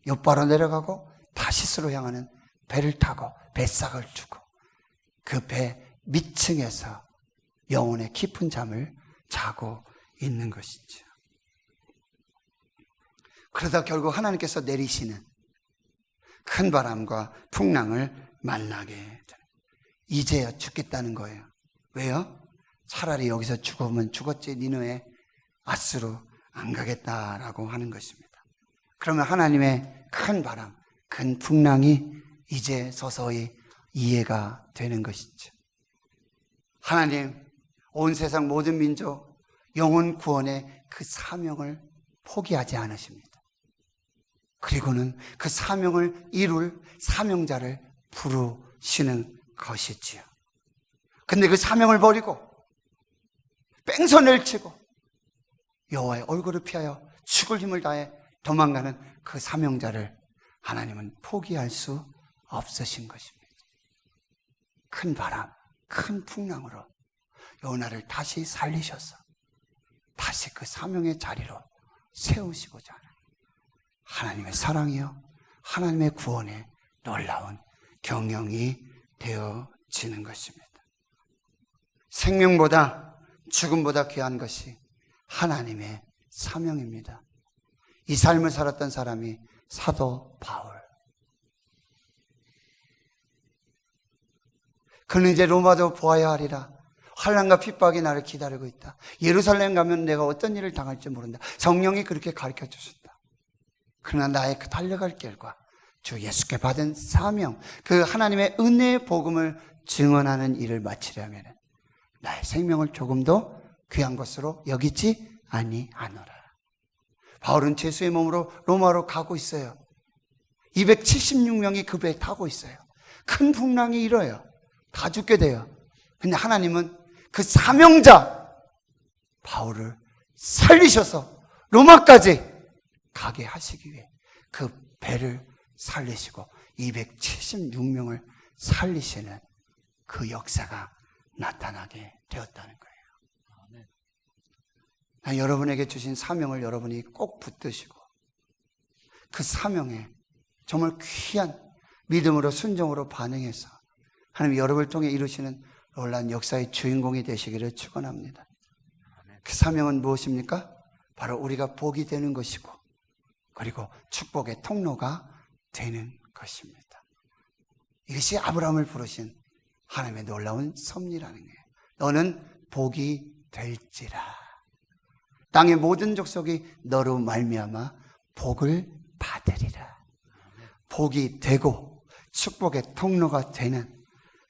욥바로 내려가고 다시스로 향하는 배를 타고 뱃삭을 주고 그 배 밑층에서 영혼의 깊은 잠을 자고 있는 것이죠. 그러다 결국 하나님께서 내리시는 큰 바람과 풍랑을 만나게 되는, 이제야 죽겠다는 거예요. 왜요? 차라리 여기서 죽으면 죽었지 니느웨 앗수르 안 가겠다라고 하는 것입니다. 그러면 하나님의 큰 바람, 큰 풍랑이 이제 서서히 이해가 되는 것이죠. 하나님, 온 세상 모든 민족 영혼 구원의 그 사명을 포기하지 않으십니다. 그리고는 그 사명을 이룰 사명자를 부르시는 것이지요. 근데 그 사명을 버리고 뺑소니를 치고 여호와의 얼굴을 피하여 죽을 힘을 다해 도망가는 그 사명자를 하나님은 포기할 수 없으신 것입니다. 큰 바람, 큰 풍랑으로 요나를 다시 살리셔서 다시 그 사명의 자리로 세우시고자 하는 하나님의 사랑이요, 하나님의 구원의 놀라운 경영이 되어지는 것입니다. 생명보다 죽음보다 귀한 것이 하나님의 사명입니다. 이 삶을 살았던 사람이 사도 바울. 그는 이제 로마도 보아야 하리라. 환난과 핍박이 나를 기다리고 있다. 예루살렘 가면 내가 어떤 일을 당할지 모른다. 성령이 그렇게 가르쳐 주셨다. 그러나 나의 그 달려갈 길과 주 예수께 받은 사명, 그 하나님의 은혜의 복음을 증언하는 일을 마치려면 나의 생명을 조금도 귀한 것으로 여기지 아니하노라. 바울은 죄수의 몸으로 로마로 가고 있어요. 276명이 그 배에 타고 있어요. 큰 풍랑이 일어요. 다 죽게 돼요. 근데 하나님은 그 사명자 바울을 살리셔서 로마까지 가게 하시기 위해 그 배를 살리시고 276명을 살리시는 그 역사가 나타나게 되었다는 거예요. 나 여러분에게 주신 사명을 여러분이 꼭 붙드시고 그 사명에 정말 귀한 믿음으로 순종으로 반응해서 하나님 여러분을 통해 이루시는 놀라운 역사의 주인공이 되시기를 축원합니다. 그 사명은 무엇입니까? 바로 우리가 복이 되는 것이고 그리고 축복의 통로가 되는 것입니다. 이것이 아브라함을 부르신 하나님의 놀라운 섭리라는 거예요. 너는 복이 될지라. 땅의 모든 족속이 너로 말미암아 복을 받으리라. 복이 되고 축복의 통로가 되는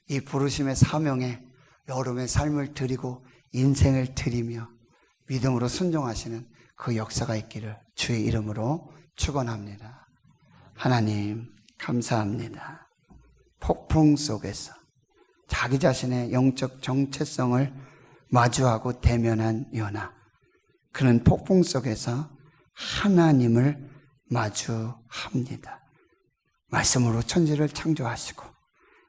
이 부르심의 사명에 여러분의 삶을 드리고 인생을 드리며 믿음으로 순종하시는 그 역사가 있기를 주의 이름으로 축원합니다. 하나님 감사합니다. 폭풍 속에서 자기 자신의 영적 정체성을 마주하고 대면한 요나, 그는 폭풍 속에서 하나님을 마주합니다. 말씀으로 천지를 창조하시고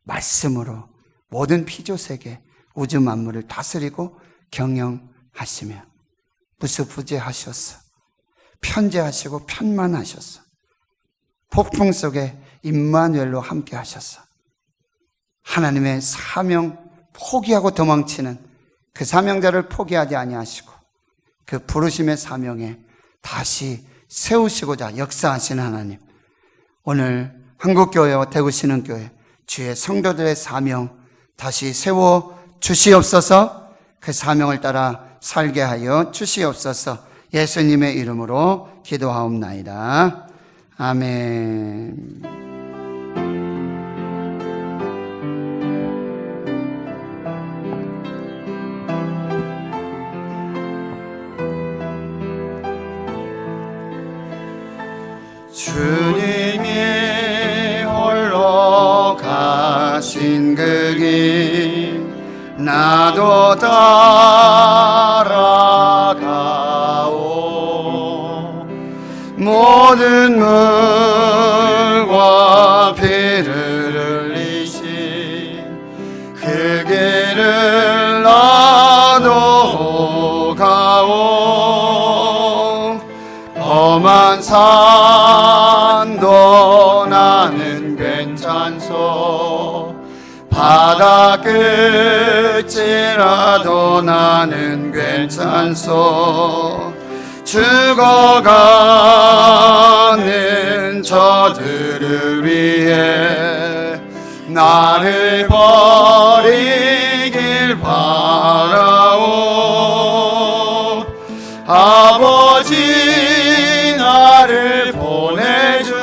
말씀으로 모든 피조세계 우주 만물을 다스리고 경영하시며 무수부재하셔서 편재하시고 편만하셔서 폭풍 속에 임마누엘로 함께 하셔서 하나님의 사명 포기하고 도망치는 그 사명자를 포기하지 아니하시고 그 부르심의 사명에 다시 세우시고자 역사하시는 하나님, 오늘 한국교회와 대구신흥교회 주의 성도들의 사명 다시 세워 주시옵소서. 그 사명을 따라 살게 하여 주시옵소서. 예수님의 이름으로 기도하옵나이다. 아멘. 주님이 홀로 가신 그 길 나도 따라가오. 모든 물과 피를 흘리신 그 길을 나도 가오. 험한 산도 나는 괜찮소. 바다 끝이라도 나는 괜찮소. 죽어가는 저들을 위해 나를 버리길 바라오. 아버지 나를 보내주오.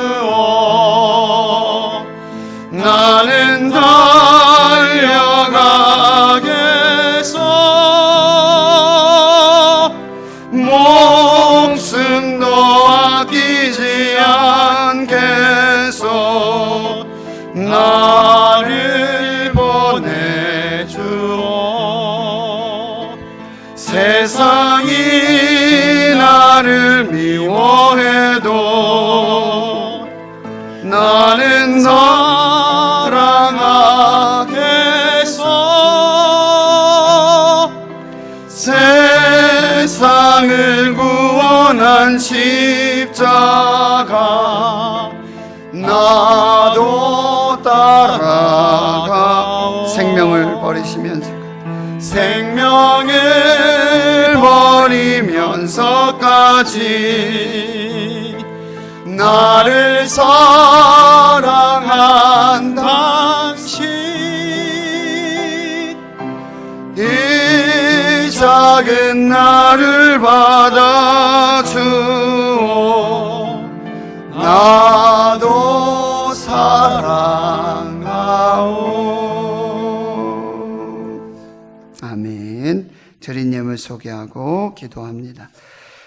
나는 달려가겠소. 목숨도 아끼지 않겠소. 나를 보내주오. 세상이 나를 미워해도 나는 사랑하겠소. 세상을 구원한 십자가 나도 따라가. 생명을 버리시면서 생명을 버리면서까지 나를 사랑한 당신, 이 작은 나를 받아주오. 나도 사랑하오. 아멘. 드린 예물 소개하고 기도합니다.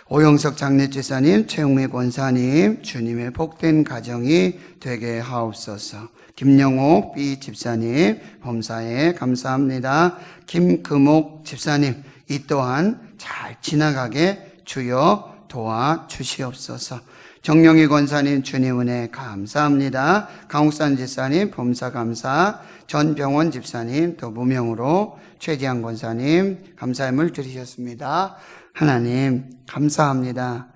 오영석 장례집사님, 최웅미 권사님, 주님의 복된 가정이 되게 하옵소서. 김영옥 B 집사님, 범사에 감사합니다. 김금옥 집사님, 이 또한 잘 지나가게 주여 도와주시옵소서. 정영희 권사님, 주님 은혜 감사합니다. 강욱산 집사님, 범사 감사. 전병원 집사님, 또 무명으로 최지한 권사님, 감사함을 드리셨습니다. 하나님 감사합니다.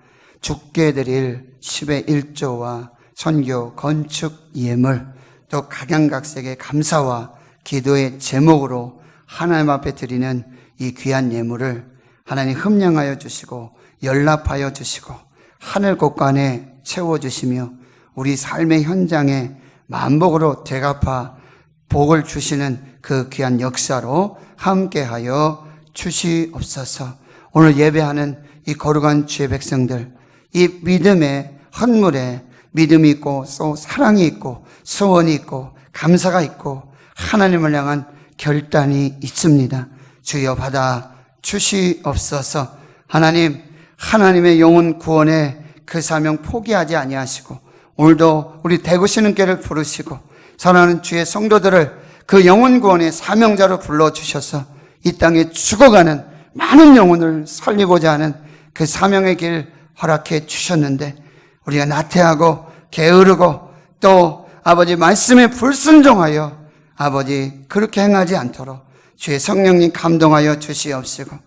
죽게 드릴 10의 1조와 선교 건축 예물, 또 각양각색의 감사와 기도의 제목으로 하나님 앞에 드리는 이 귀한 예물을 하나님 흠량하여 주시고 연락하여 주시고 하늘 곳간에 채워주시며 우리 삶의 현장에 만복으로 되갚아 복을 주시는 그 귀한 역사로 함께하여 주시옵소서. 오늘 예배하는 이 거룩한 주의 백성들, 이 믿음의 헌물에 믿음이 있고 또 사랑이 있고 소원이 있고 감사가 있고 하나님을 향한 결단이 있습니다. 주여 받아 주시옵소서. 하나님, 하나님의 영혼 구원의 그 사명 포기하지 아니하시고 오늘도 우리 대구신흥교를 부르시고 사랑하는 주의 성도들을 그 영혼 구원의 사명자로 불러주셔서 이 땅에 죽어가는 많은 영혼을 살리고자 하는 그 사명의 길 허락해 주셨는데 우리가 나태하고 게으르고 또 아버지 말씀에 불순종하여 아버지 그렇게 행하지 않도록 주의 성령님 감동하여 주시옵시고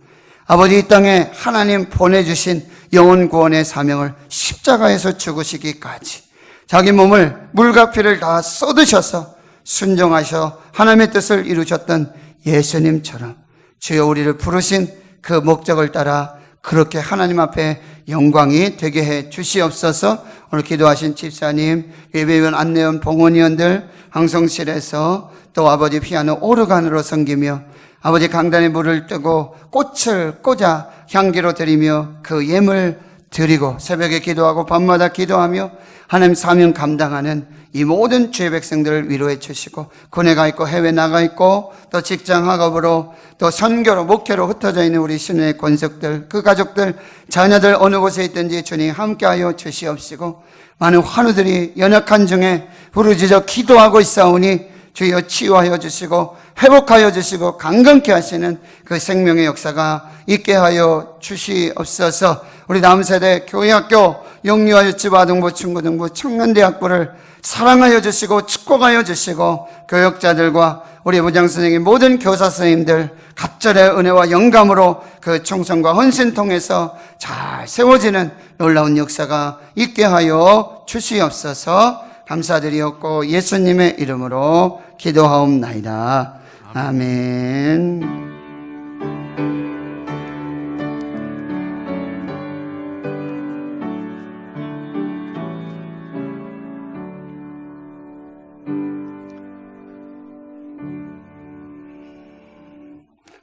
아버지 이 땅에 하나님 보내주신 영혼 구원의 사명을 십자가에서 죽으시기까지 자기 몸을 물과 피를 다 쏟으셔서 순종하셔 하나님의 뜻을 이루셨던 예수님처럼 주여 우리를 부르신 그 목적을 따라 그렇게 하나님 앞에 영광이 되게 해 주시옵소서. 오늘 기도하신 집사님, 예배위원, 안내원, 봉헌위원들, 방송실에서 또 아버지 피아노 오르간으로 섬기며 아버지 강단에 물을 뜨고 꽃을 꽂아 향기로 드리며 그 예물 드리고 새벽에 기도하고 밤마다 기도하며 하나님 사명 감당하는 이 모든 주의 백성들을 위로해 주시고 군에 가 있고 해외 나가 있고 또 직장 학업으로 또 선교로 목회로 흩어져 있는 우리 신의 권속들 그 가족들 자녀들 어느 곳에 있든지 주님 함께하여 주시옵시고 많은 환우들이 연약한 중에 부르짖어 기도하고 있사오니 주여 치유하여 주시고 회복하여 주시고 강건케 하시는 그 생명의 역사가 있게 하여 주시옵소서. 우리 다음 세대 교회학교 영유아 유치부 아동부 중고등부 청년대학부를 사랑하여 주시고 축복하여 주시고 교역자들과 우리 부장선생님 모든 교사 선생님들 갑절의 은혜와 영감으로 그 충성과 헌신 통해서 잘 세워지는 놀라운 역사가 있게 하여 주시옵소서. 감사드리옵고 예수님의 이름으로 기도하옵나이다. 아멘.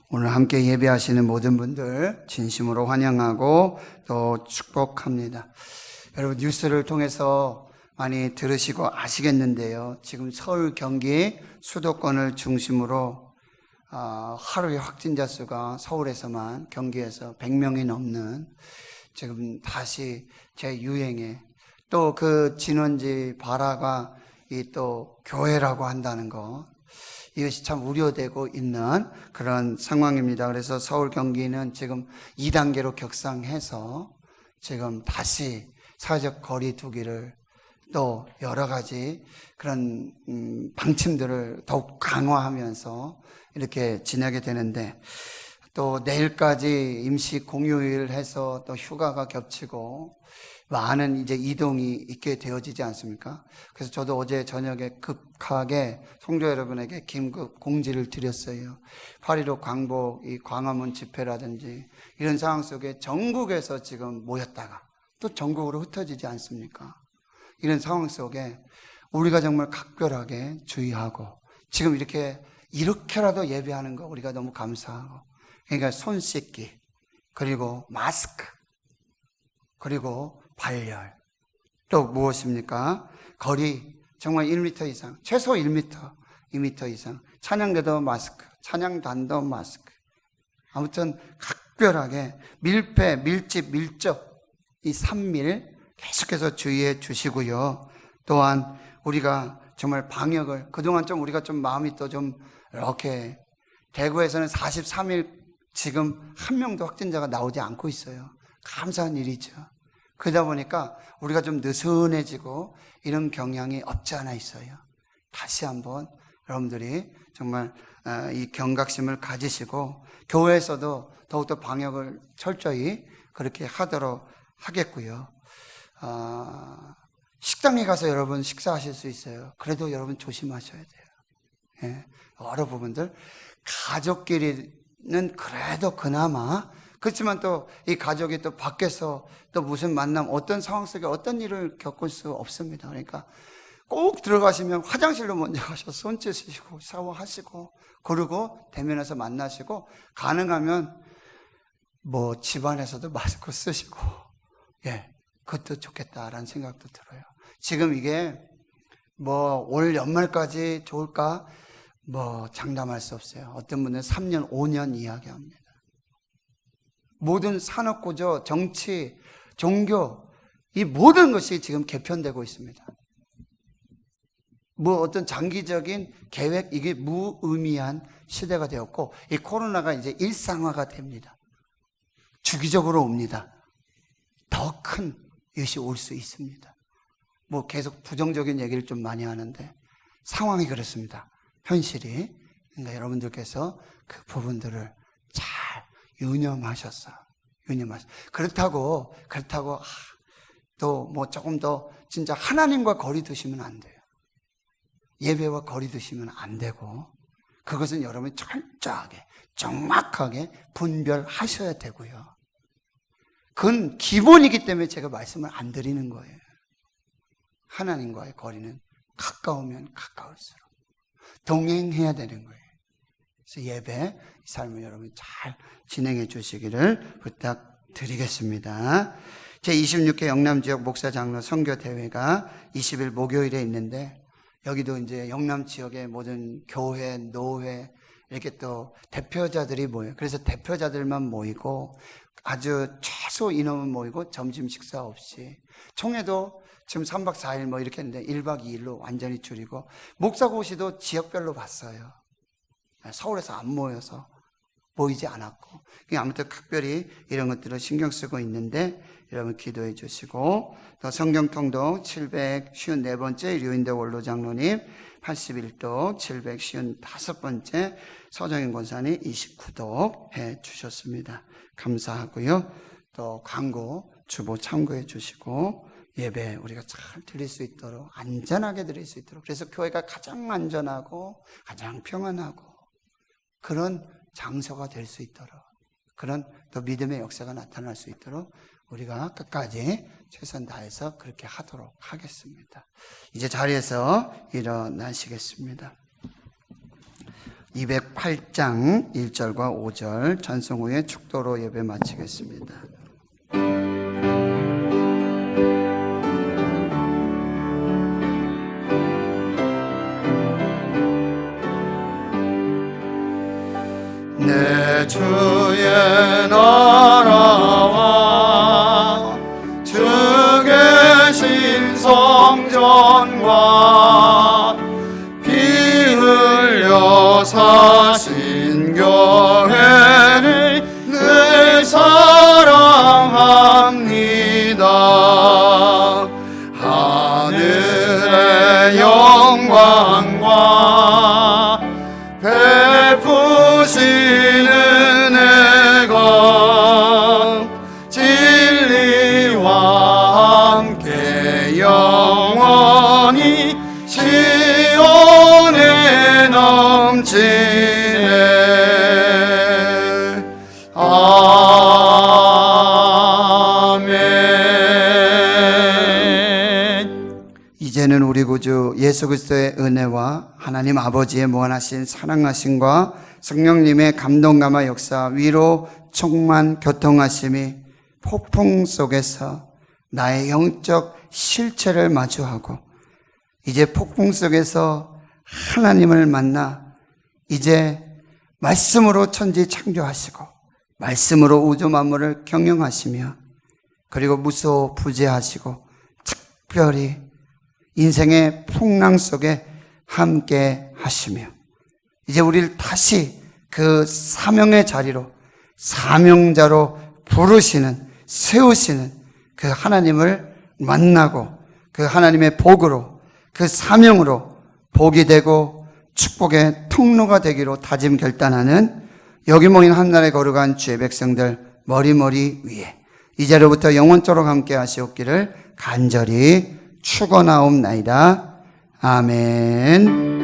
오늘 함께 예배하시는 모든 분들 진심으로 환영하고 또 축복합니다. 여러분 뉴스를 통해서 많이 들으시고 아시겠는데요. 지금 서울, 경기, 수도권을 중심으로 하루의 확진자 수가 서울에서만 경기에서 100명이 넘는 지금 다시 재유행에 또 그 진원지 발화가 이 또 교회라고 한다는 것 이것이 참 우려되고 있는 그런 상황입니다. 그래서 서울, 경기는 지금 2단계로 격상해서 지금 다시 사회적 거리 두기를 또 여러 가지 그런 방침들을 더욱 강화하면서 이렇게 지내게 되는데 또 내일까지 임시 공휴일 해서 또 휴가가 겹치고 많은 이제 이동이 있게 되어지지 않습니까? 그래서 저도 어제 저녁에 급하게 성도 여러분에게 긴급 공지를 드렸어요. 8.15 광복, 이 광화문 집회라든지 이런 상황 속에 전국에서 지금 모였다가 또 전국으로 흩어지지 않습니까? 이런 상황 속에 우리가 정말 각별하게 주의하고 지금 이렇게라도 예배하는 거 우리가 너무 감사하고 그러니까 손 씻기 그리고 마스크 그리고 발열 또 무엇입니까? 거리 정말 1m 이상 최소 1m 2m 이상 찬양대도 마스크 찬양단도 마스크 아무튼 각별하게 밀폐 밀집 밀접 이 3밀 계속해서 주의해 주시고요. 또한 우리가 정말 방역을 그동안 좀 우리가 좀 마음이 또 좀 이렇게 대구에서는 43일 지금 한 명도 확진자가 나오지 않고 있어요. 감사한 일이죠. 그러다 보니까 우리가 좀 느슨해지고 이런 경향이 없지 않아 있어요. 다시 한번 여러분들이 정말 이 경각심을 가지시고 교회에서도 더욱더 방역을 철저히 그렇게 하도록 하겠고요. 식당에 가서 여러분 식사하실 수 있어요. 그래도 여러분 조심하셔야 돼요. 예, 여러 부분들 가족끼리는 그래도 그나마 그렇지만 또 이 가족이 또 밖에서 또 무슨 만남 어떤 상황 속에 어떤 일을 겪을 수 없습니다. 그러니까 꼭 들어가시면 화장실로 먼저 가셔서 손 씻으시고 샤워하시고 그러고 대면해서 만나시고 가능하면 뭐 집안에서도 마스크 쓰시고, 예, 그것도 좋겠다라는 생각도 들어요. 지금 이게 뭐 올 연말까지 좋을까? 뭐 장담할 수 없어요. 어떤 분은 3년, 5년 이야기합니다. 모든 산업 구조, 정치, 종교, 이 모든 것이 지금 개편되고 있습니다. 뭐 어떤 장기적인 계획, 이게 무의미한 시대가 되었고, 이 코로나가 이제 일상화가 됩니다. 주기적으로 옵니다. 더 큰 이것이 올 수 있습니다. 뭐 계속 부정적인 얘기를 좀 많이 하는데 상황이 그렇습니다. 현실이. 그러니까 여러분들께서 그 부분들을 잘 유념하셨어. 그렇다고 또 뭐 조금 더 진짜 하나님과 거리 두시면 안 돼요. 예배와 거리 두시면 안 되고, 그것은 여러분이 철저하게 정확하게 분별하셔야 되고요. 그건 기본이기 때문에 제가 말씀을 안 드리는 거예요. 하나님과의 거리는 가까우면 가까울수록 동행해야 되는 거예요. 그래서 예배, 이 삶을 여러분이 잘 진행해 주시기를 부탁드리겠습니다. 제26회 영남지역 목사 장로 선교대회가 20일 목요일에 있는데, 여기도 이제 영남 지역의 모든 교회, 노회, 이렇게 또 대표자들이 모여요. 그래서 대표자들만 모이고 아주 최소 인원은 모이고 점심 식사 없이, 총회도 지금 3박 4일 뭐 이렇게 했는데 1박 2일로 완전히 줄이고, 목사고시도 지역별로 봤어요. 서울에서 안 모여서 모이지 않았고, 아무튼 각별히 이런 것들을 신경 쓰고 있는데 여러분 기도해 주시고, 또 성경통독 754번째 류인대 원로 장로님 81독 755번째 서정인 권사님 29독 해 주셨습니다. 감사하고요. 또 광고 주보 참고해 주시고, 예배 우리가 잘 드릴 수 있도록, 안전하게 드릴 수 있도록, 그래서 교회가 가장 안전하고 가장 평안하고 그런 장소가 될 수 있도록, 그런 또 믿음의 역사가 나타날 수 있도록 우리가 끝까지 최선 다해서 그렇게 하도록 하겠습니다. 이제 자리에서 일어나시겠습니다. 208장 1절과 5절 찬송 후에 축도로 예배 마치겠습니다. 내 주의 나라와 주 계신 성전과 피 흘려 사신 교회를 늘 사랑합니다. 하늘의 영광과 베푸시는 은혜가 진리와 함께 영원히 시온에 넘치네. 아멘. 이제는 우리 구주 예수 그리스도의 은혜와 하나님 아버지의 무한하신 사랑하심과 성령님의 감동감화 역사, 위로 충만 교통하심이 폭풍 속에서 나의 영적 실체를 마주하고, 이제 폭풍 속에서 하나님을 만나 이제 말씀으로 천지 창조하시고 말씀으로 우주 만물을 경영하시며, 그리고 무소 부재하시고 특별히 인생의 풍랑 속에 함께 하시며, 이제 우리를 다시 그 사명의 자리로, 사명자로 부르시는, 세우시는 그 하나님을 만나고, 그 하나님의 복으로, 그 사명으로 복이 되고 축복의 통로가 되기로 다짐 결단하는 여기 모인 한날에 거룩한 주의 백성들 머리머리 위에 이제로부터 영원토록 함께 하시옵기를 간절히 축원하옵나이다. 아멘.